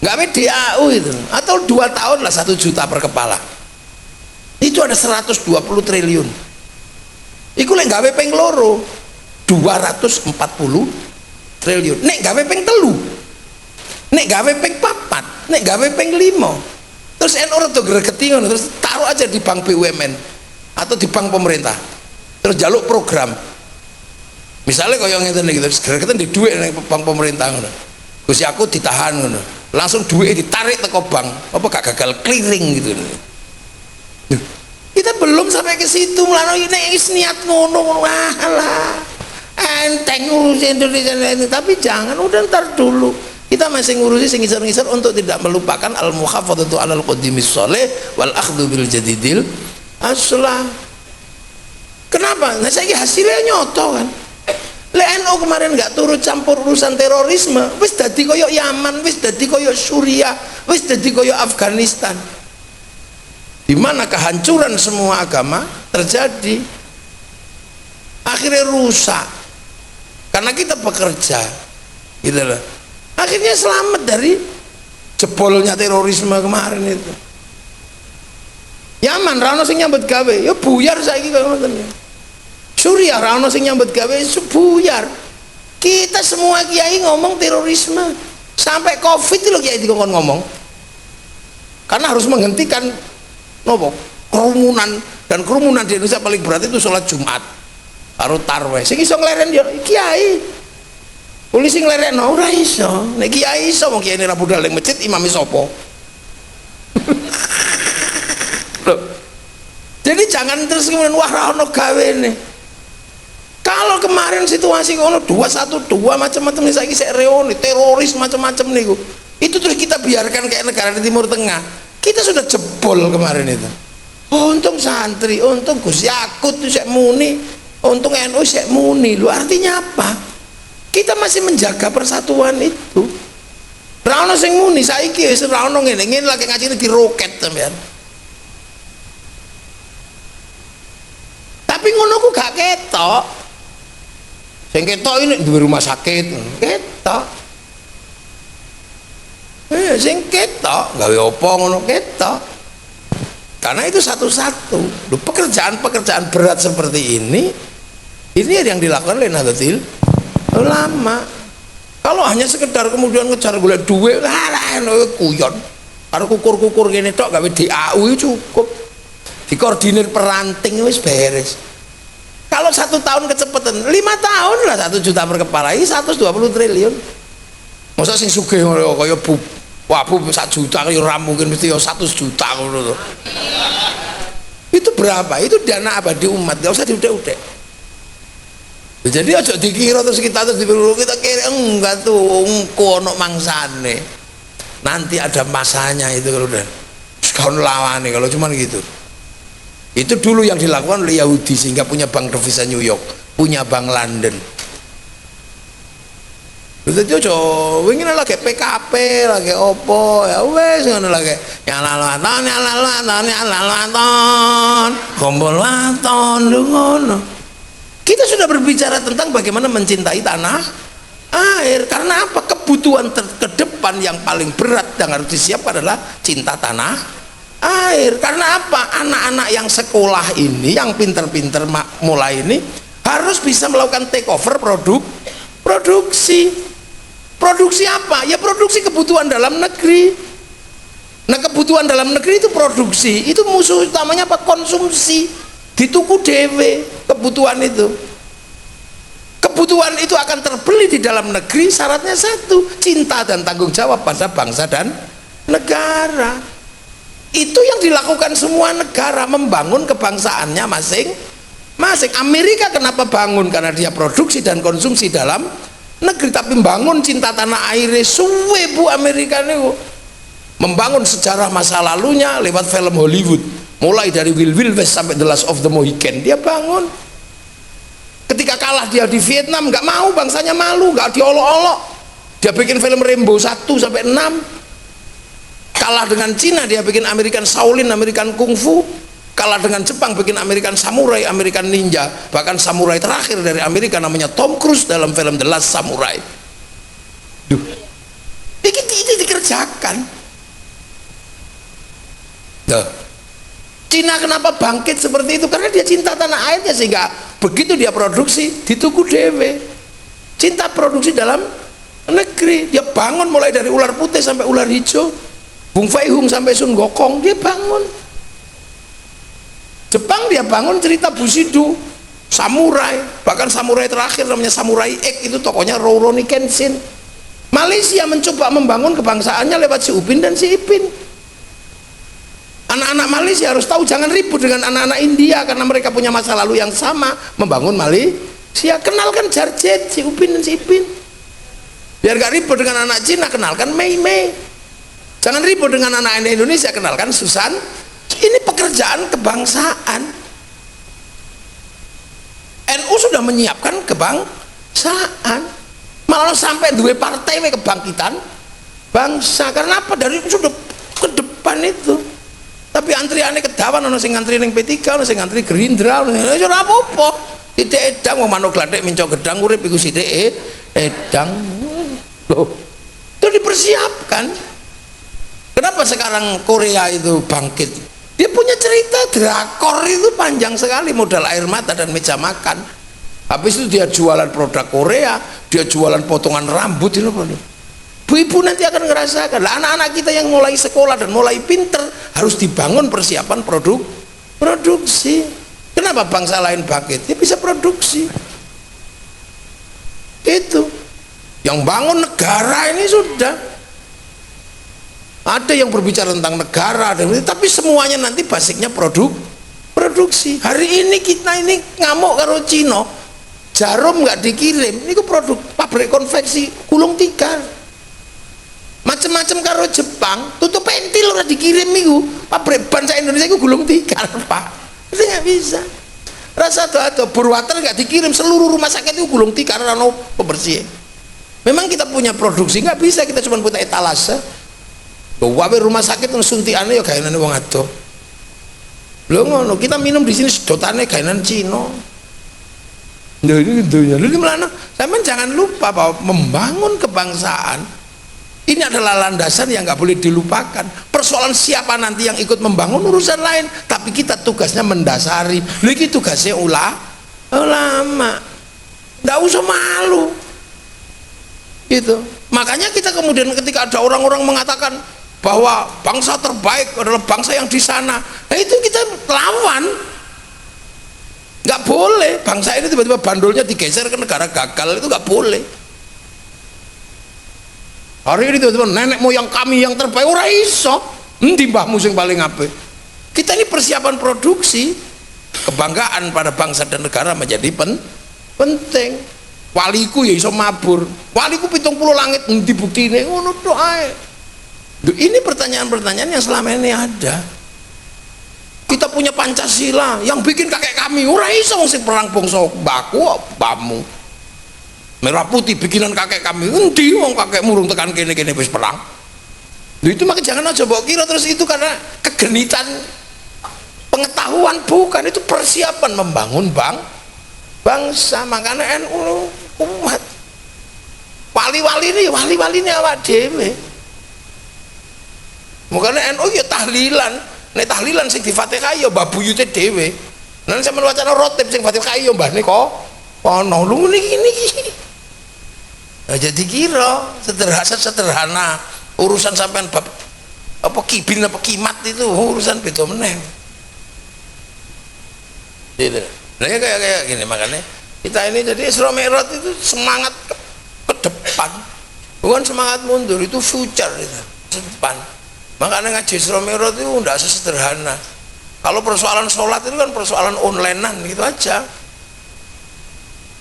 Speaker 1: Gawe DAU itu atau 2 tahun lah 1 juta per kepala. Itu ada 120 triliun. Iku lek gawe ping loro 240 triliun. Nek gawe ping telu, nek gawe ping papat, nek gawe ping 5, terus NU rada gregeti ngono, terus taruh aja di bank BUMN atau di bank pemerintah. Terus jaluk program. Misalnya kaya ngeten iki, terus gregeten di dhuwit ning bank pemerintah ngono. Gusti aku ditahan ngono. Langsung duit ditarik teko bank. Apa gak gagal clearing gitu. Kita belum sampai ke situ, mulane ini niat ngono. Walah. Enteng ngurusi Indonesia ini, tapi jangan udah ntar dulu. Kita masih ngurusi sing ngisor-ngisor untuk tidak melupakan al-mukhafadatu 'alal qadimis shalih wal akhdhu bil jadidil aslah. Kenapa? Nah saiki hasilnya nyoto kan. NU kemarin nggak turut campur urusan terorisme, wis dadi koyo Yaman, wis dadi koyo Suriah, wis dadi koyo Afghanistan, di mana kehancuran semua agama terjadi. akhirnya rusak karena kita bekerja gitu loh. Akhirnya selamat dari jebolnya terorisme kemarin itu. Yaman ra ono sing nyambut gawe, ya buyar saiki kaya ngoten ya. Suriah ra ono sing nyambut gawe, buyar. Kita semua kiai ngomong terorisme. Sampai Covid itu loh kiai dikon ngomong. Karena harus menghentikan nopo? Kerumunan, dan kerumunan di Indonesia paling berat itu sholat Jumat. Karo tarweh. Sing iso ngleren ya kiai. Polisi nglerekno ora iso. Nek kiai iso wong kiai ra budal ning masjid imame sapa? Loh. Jadi jangan terus kemudian wah ra ono gawene. Kalau kemarin situasi ono 212 macam-macam nih saiki sek reoni teroris macam-macam niku. Itu terus kita biarkan kayak negara di Timur Tengah. Kita sudah jebol kemarin itu. Untung santri, untung Gus Yakut itu sek muni, untung NU sek muni. Lu artinya apa? Kita masih menjaga persatuan itu. Ra ono sing muni saiki wis ra ono ngene lagi ngajine di roket sampean. Tapi ngono ku gak ketok. Sing ketok ini duwe rumah sakit, ketok. Sing ketok gawe apa ngono ketok. Karena itu satu-satu. Loh, pekerjaan-pekerjaan berat seperti ini yang dilakukan oleh Nahdlatul Ulama. Kalau hanya sekedar kemudian ngejar golek duit, kuyon. Karo kukur-kukur gini tok gawe DAU cukup. Dikoordinir peranting wis beres. Kalau 1 tahun kecepatan 5 tahun lah 1 juta per kepala ini 120 triliun. Masa sing sugih kaya bu wah bu 1 juta kaya ora mungkin mesti ya 100 juta ngono to. Itu berapa? Itu dana abadi umat, gak usah diudek-udek. Jadi aja dikira terus kita kira enggak tuh engko ono mangsane. Nanti ada masanya itu kalau udah sekon lawane kalau cuman gitu. Itu dulu yang dilakukan oleh Yahudi sehingga punya bank devisa New York, punya bank London. Jadi aja wingi lagi PKP, lagi opo, ya wes ngono lagi. Ya lalatan, kumpul waton ngono. Kita sudah berbicara tentang bagaimana mencintai tanah air. Karena apa? Kebutuhan ke depan yang paling berat yang harus disiapkan adalah cinta tanah air. Karena apa? Anak-anak yang sekolah ini, yang pinter-pinter mulai ini harus bisa melakukan take over produksi apa? Ya produksi kebutuhan dalam negeri. Nah kebutuhan dalam negeri itu produksi, itu musuh utamanya apa? Konsumsi. Dituku dewe kebutuhan itu akan terbeli di dalam negeri. Syaratnya satu, cinta dan tanggung jawab pada bangsa dan negara. Itu yang dilakukan semua negara, membangun kebangsaannya masing-masing. Amerika kenapa bangun? Karena dia produksi dan konsumsi dalam negeri, tapi membangun cinta tanah air suwe bu Amerika nih, membangun sejarah masa lalunya lewat film Hollywood, mulai dari Will West sampai The Last of the Mohican dia bangun. Ketika kalah dia di Vietnam nggak mau, bangsanya malu, nggak diolok-olok, dia bikin film Rambo 1 sampai 6. Kalah dengan Cina dia bikin American Shaolin, American Kungfu. Kalah dengan Jepang bikin American Samurai, American Ninja. Bahkan samurai terakhir dari Amerika namanya Tom Cruise dalam film The Last Samurai. Duh, itu dikerjakan. Duh. Cina kenapa bangkit seperti itu? Karena dia cinta tanah airnya, sehingga begitu dia produksi dituku dewe. Cinta produksi dalam negeri. Dia bangun mulai dari ular putih sampai ular hijau, Bung Feihung sampai Sun Gokong dia bangun. Jepang dia bangun cerita Bushido, samurai, bahkan samurai terakhir namanya Samurai X, itu tokohnya Rurouni Kenshin. Malaysia mencoba membangun kebangsaannya lewat si Upin dan si Ipin. Anak-anak Malaysia harus tahu jangan ribut dengan anak-anak India karena mereka punya masa lalu yang sama, membangun Malaysia. Kenalkan Jarjet, si Upin dan si Ipin. Biar gak ribut dengan anak Cina, kenalkan Mei Mei. Jangan ribut dengan anak Indonesia, kenalkan Susan. Ini pekerjaan kebangsaan. NU sudah menyiapkan kebangsaan, malah sampai dua partai kebangkitan bangsa. Karena apa? Dari sudah ke depan itu. Tapi antriannya kedawan, ono sing ngantri ning P3, ono sing ngantri Gerindra, ono ora apa-apa. Sithik edang wong manuk glathik mincok gedang urip iku sithik edang. Loh, itu dipersiapkan. Kenapa sekarang Korea itu bangkit? Dia punya cerita drakor itu panjang sekali, modal air mata dan meja makan. Habis itu dia jualan produk Korea, dia jualan potongan rambut itu. Bu-ibu nanti akan ngerasakan. Lah anak-anak kita yang mulai sekolah dan mulai pinter harus dibangun persiapan produksi. Kenapa bangsa lain bangkit? Dia bisa produksi. Itu yang bangun negara ini sudah ada yang berbicara tentang negara, tapi semuanya nanti basicnya produksi. Hari ini kita ini ngamuk karo Cina, jarum nggak dikirim, ini produk pabrik konveksi gulung tikar. Macam-macam karo Jepang, tutup pentil udah dikirim itu pabrik ban Indonesia itu gulung tikar, Pak. Itu nggak bisa. Rasa atau Burwater nggak dikirim, seluruh rumah sakit itu gulung tikar rano pembersih. Memang kita punya produksi, nggak bisa, kita cuma punya etalase. Wae rumah sakit suntikannya ya gaweane wong ado. Lho ngono, kita minum di sini sedotane gawean Cina. Lho ini dunia. Lho gimana? Sampeyan jangan lupa bahwa membangun kebangsaan ini adalah landasan yang nggak boleh dilupakan. Persoalan siapa nanti yang ikut membangun urusan lain, tapi kita tugasnya mendasari. Lho iki tugasnya ulama. Nggak usah malu. Gitu. Makanya kita kemudian ketika ada orang-orang mengatakan bahwa bangsa terbaik adalah bangsa yang di sana, nah itu kita lawan. Nggak boleh bangsa ini tiba-tiba bandulnya digeser ke negara gagal, itu nggak boleh. Hari ini tiba-tiba nenek moyang kami yang terbaik, ora iso. Endi mbahmu sing paling apik? Kita ini persiapan produksi, kebanggaan pada bangsa dan negara menjadi penting. Waliku ya iso mabur, waliku 70 langit endi buktine, ngono tok ae. Ini pertanyaan-pertanyaan yang selama ini ada. Kita punya Pancasila yang bikin kakek kami ora iso sing perang bangsa baku bamu. Merah putih bikinan kakek kami, endi wong kakekmu urung tekan kene-kene wis perang. Itu maka jangan aja mbok kira terus itu karena kegenitan pengetahuan, bukan, itu persiapan membangun bangsa. Makanya NU umat wali-wali ini awak dhewe. Makanya NU ya tahlilan, nek tahlilan sing di Fatihah ya mbah buyute dhewe. Nek sampeyan wacana rotib sing Fatihah ya mbahne kok ono lho niki. Nah, jadi kira sederhana urusan sampean bab apa kibin apa kimat itu urusan beda meneh. Gitu. Nah, kayak gini, makanya kita ini jadi Isra Mi'raj itu semangat ke depan, bukan semangat mundur, itu future itu, depan. Makanya ngaji Isra Mi'raj itu tidak sesederhana. Kalau persoalan sholat itu kan persoalan onlinean gitu aja.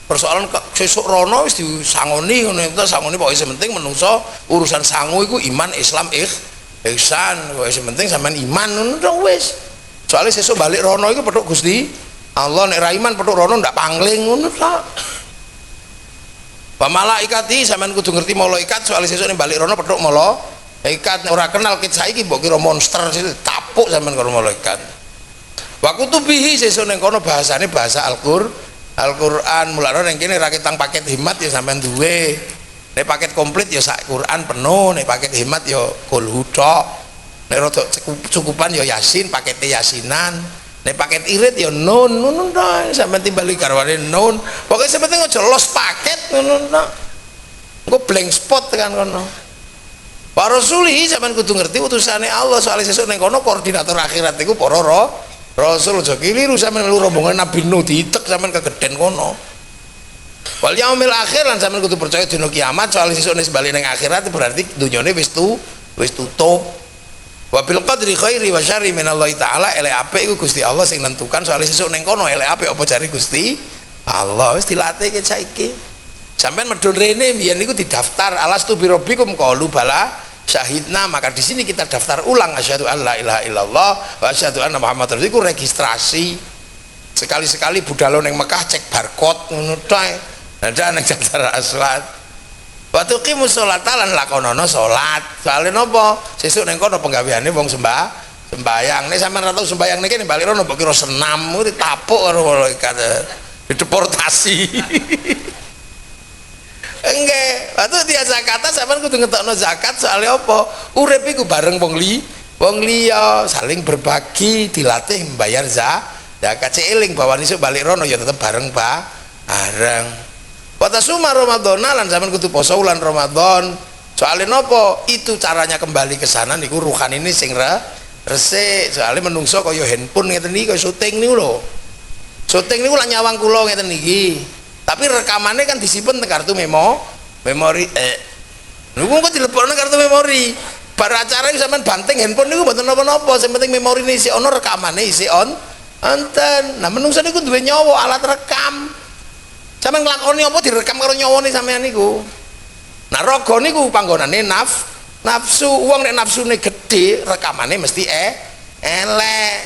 Speaker 1: Persoalan sesuk rono wis disangoni ngono itu sangoni pokoke penting menungso urusan sangu iku iman Islam ihsan, pokoke penting sampean iman ngono tok wis. Soale sesuk balik rono iku petuk Gusti Allah, nek ra iman petuk rono ndak pangling ngono tok. Wa malaikati sampean kudu ngerti malaikat, soale sesuk nek balik rono petuk malaikat, nek ora kenal kit saiki mbok kira monster situ tapuk sampean karo malaikat. Wa kutubihi sesuk ning kono bahasane bahasa Al-Qur'an, mulane ning kene ra ketang paket himmat ya sampean duwe. Nek paket komplit ya sak Quran penuh, nek paket himmat ya kul hudok. Nek rada cukupan ya Yasin, pakete Yasinan. Nek paket irit ya nun tok, sampean timbali garwane nun. Pokoke sepenting aja los paket ngono tok. Engko blank spot tekan kono. Para rasuli sampean kudu ngerti utusane Allah, soalnya sesuk ning kono koordinator akhirat iku para Rasul. Aja keliru sampean melu rombongan Nabi Nuh diitek sampean kegeden kono. Wal yaumil akhir lan sampean kudu percaya dina kiamat, soalnya sesuk nek bali ning akhirat berarti dunyane wis tutup. Wa bil qadri khairi wa syarri minallahi taala, elek apik iku Gusti Allah sing nentukan, soalnya sesuk ning kono elek apik apa jare Gusti Allah wis dilatih ke saiki. Sampean medhun rene biyen niku didaftar alastu bi rabbikum qalu bala syahidna, maka di sini kita daftar ulang asyhadu an la ilaha illallah wa asyhadu anna muhammadar rasul, registrasi. Sekali-sekali budalo ning Mekah cek barcode ngono tok. Ada ning Jazar Aswad. Wa tuqimus sholata lan lakonono salat. Soale napa? Sesuk ning kono penggaweane wong sembayang. Nek sampean ora tau sembayang niki balik rono mbok kira senam ditapuk karo malaikat. dideportasi. Enggak, waktu dia zakatan sampean kudu ngetokno zakat soalnya apa? Urip iku bareng wong liya, saling berbagi, dilatih membayar zakat. Eling bahwa isuk balik rono ya tetep bareng bareng. Wa suma Ramadan lan sampean kudu poso wulan Ramadan. Soalnya nopo? Itu caranya kembali ke sana niku ruhan ini sing resik. Soalnya menungso kaya handphone ngeten iki kaya syuting niku lho. Syuting niku lah nyawang kula ngeten iki. Tapi rekamannya kan disimpen di kartu memori niku kok dilepokno kartu memori bar acara iki sampean banting handphone niku mboten napa-napa sing penting memori ini isi ono rekamannya isi enten. Nah menungso niku duwe nyawa alat rekam sampean nglakoni apa direkam karo nyawane sampean niku. Nah raga niku panggonane nafsu. Wong nek nafsune gedhe rekamane mesti elek.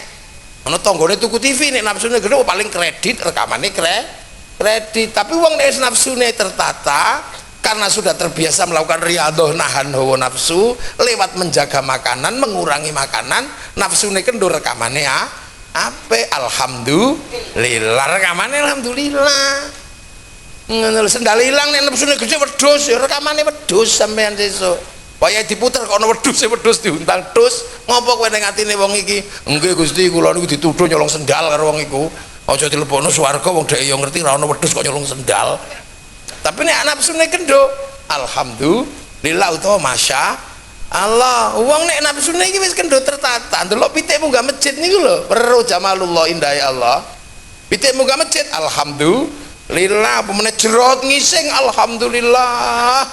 Speaker 1: Ana tanggane tuku TV nek nafsune gedhe paling kredit rekamane kredit. Tapi wong nek nafsune tertata karena sudah terbiasa melakukan riyadhah nahan hawa nafsu lewat menjaga makanan, mengurangi makanan, nafsune kendor rekamane ape alhamdulillah, rekamane alhamdulillah. Ngono lho, sendal ilang nek nafsune gede wedhus ya rekamane wedhus sampean sesuk. Waya diputer kok ana wedhus diuntang dus. Ngopo kowe ning atine wong iki? Nggih Gusti, kula niku dituduh nyolong sendal karo wong iku. Aja dilepokno swarga wong dhek ya ngerti ra ono wedhus kok nyolong sendal. Tapi nek nafsune kendho, alhamdulillah utawa masya Allah. Wong nek nafsune iki wis kendho tertata, ndelok pitik munggah masjid niku lho, weruh jamalullah indah Allah. Pitik munggah masjid, alhamdulillah. Apa meneh jerot ngising, alhamdulillah.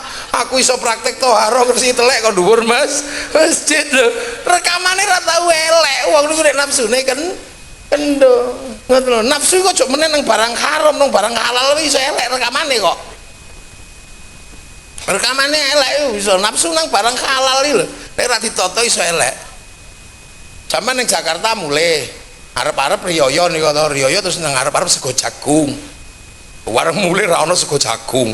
Speaker 1: Aku iso praktek toharo kursi telek kok dhuwur Mas. Masjid lho. Rekamane ra tau elek. Wong niku nek nafsune kendho. Ngoten lho, nafsu kok ojo meneh nang barang haram, nang barang halal iso elek rekamane kok. Rekamane elek iso nafsu nang barang halal iki lho. Nek ra ditata iso elek. Sampeyan ning Jakarta mulai arep-arep riyo niku to, riyo terus nang arep-arep sego jagung. Warung mulai ra ono sego jagung.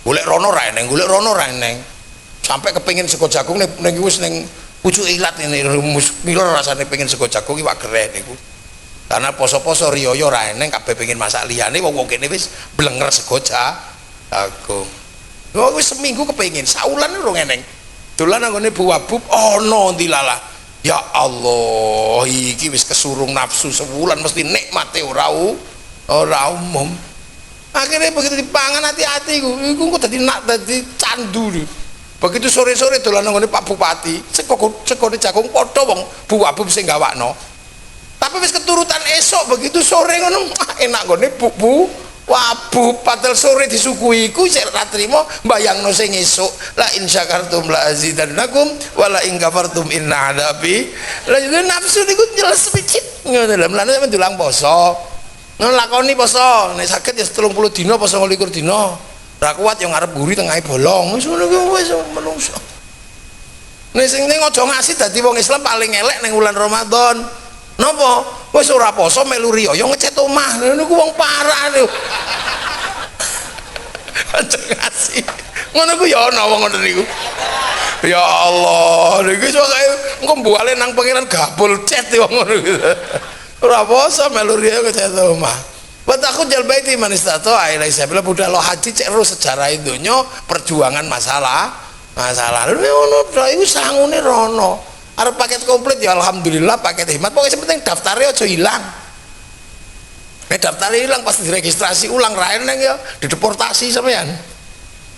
Speaker 1: Golek rono ra eneng, golek rono ra eneng. Sampai kepengin sego jagung ning wis ning pucuk ilat ini rumus miler rasane pengen sego jagung iki wak gereh niku. Karena poso-poso riyo ra eneng kabeh pengen masak liyane wong kene wis blenger sego jagung. Wong wis seminggu kepengin, saulan urung eneng. Dolan nggone buwabub ana ndilalah. Ya Allah, iki wis kesurung nafsu sewulan mesti nikmate ora umum. Akhirnya begitu dipangan hati-hati iku kok dadi candu. Begitu sore-sore dolan nggone Pak Bupati, sekone jagung padha wong buwabub sing gawakno. Tapi wis keturutan esok begitu sore ngono enak nggone bu wabub padahal sore disukui iku sik ra trimo mbayangno sing esuk la in syakartum la azidannakum wa la in kafartum inna adabi la nafsu niku jelas picit ngono lho mlane sampeyan dulang poso nglakoni poso nek saged ya 30 dina poso 29 dina ra kuat yo ngarep guri tengahe bolong wis ngono kuwi wis menungso nek sing ning aja ngasih dadi wong Islam paling elek ning wulan Ramadan. Napa? Wis ora poso melu riyo ngecat omah. Niku wong parah lho. Aja ngasih. Ngono ku ya ana wong ngono niku. Ya Allah, niku iso kae engko mbuale nang pangeran gabul cet wong ngono iku. Ora poso melu riyo ngecat omah. Wa takhujal baiti man istata ila sabila budal haji cek ro sejarah donya perjuangan masalah. Ngono iku sangune rono. Arep paket komplit ya alhamdulillah paket hemat pokoknya penting daftarnya aja hilang. Nek daftarnya hilang pasti diregistrasi ulang ra eneng ya dideportasi sampean.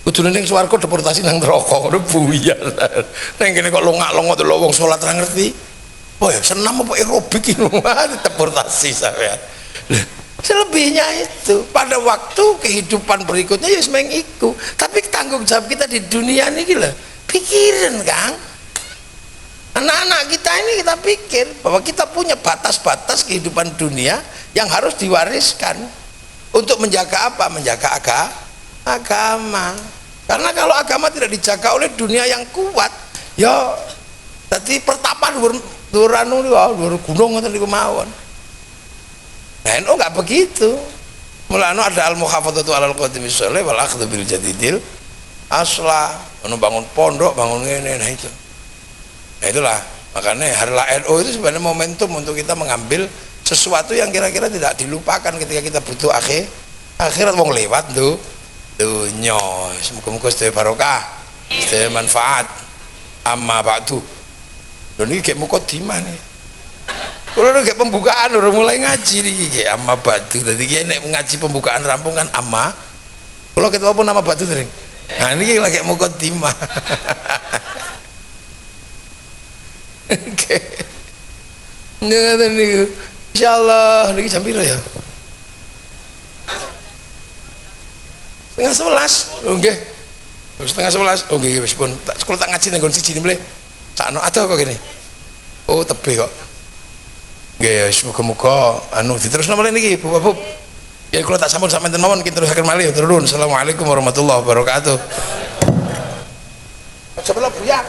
Speaker 1: Kudune ning swarga deportasi nang neraka ngono buyar. Ning kene kok longak-longok lho wong salat ra ngerti. Oh ya senam apa aerobik iki deportasi sampean. Selebihnya itu pada waktu kehidupan berikutnya ya semeng iku. Tapi tanggung jawab kita di dunia niki lho. Pikirin Kang. Anak-anak kita ini kita pikir bahwa kita punya batas-batas kehidupan dunia yang harus diwariskan untuk menjaga apa? Menjaga agama. Karena kalau agama tidak dijaga oleh dunia yang kuat, ya tadi pertapa dhuwur gunung ngoten niku mawon. Nah, NU enggak begitu. Mulane ada al-muhafadzatu 'alal qadimi sholih wal akhdhu bil jadidil asla, bangun pondok, bangun ngene nah itu. Nah itulah makanya hari NU itu sebenarnya momentum untuk kita mengambil sesuatu yang kira-kira tidak dilupakan ketika kita butuh akhirat wong lewat tuh dunya. Semoga-moga sedaya barokah, sedaya manfaat. Amma ba'du. Lho niki kayak mukadimah nih. Kalau udah kayak pembukaan udah mulai ngaji nih kayak amma ba'du. Tadi kayak nek ngaji pembukaan rampung kan amma. Kalau kita apa nama ba'du tadi? Nah ini lagi mukadimah. Oke. Nggak nih. Insyaallah niki jam piro ya? 10:30. Nggih. 10:30. Oh nggih wis pun. Sekolah tak ngaji nang nggon siji mleh. Sakno ada kok gini. Oh tebe kok. Nggih wis muga-muga anu diterusno malih niki Bapak. Ya kula tak sampun sampeyan mawon kita terusaken malih. Turun. Assalamualaikum warahmatullahi wabarakatuh. Coba lo buyak.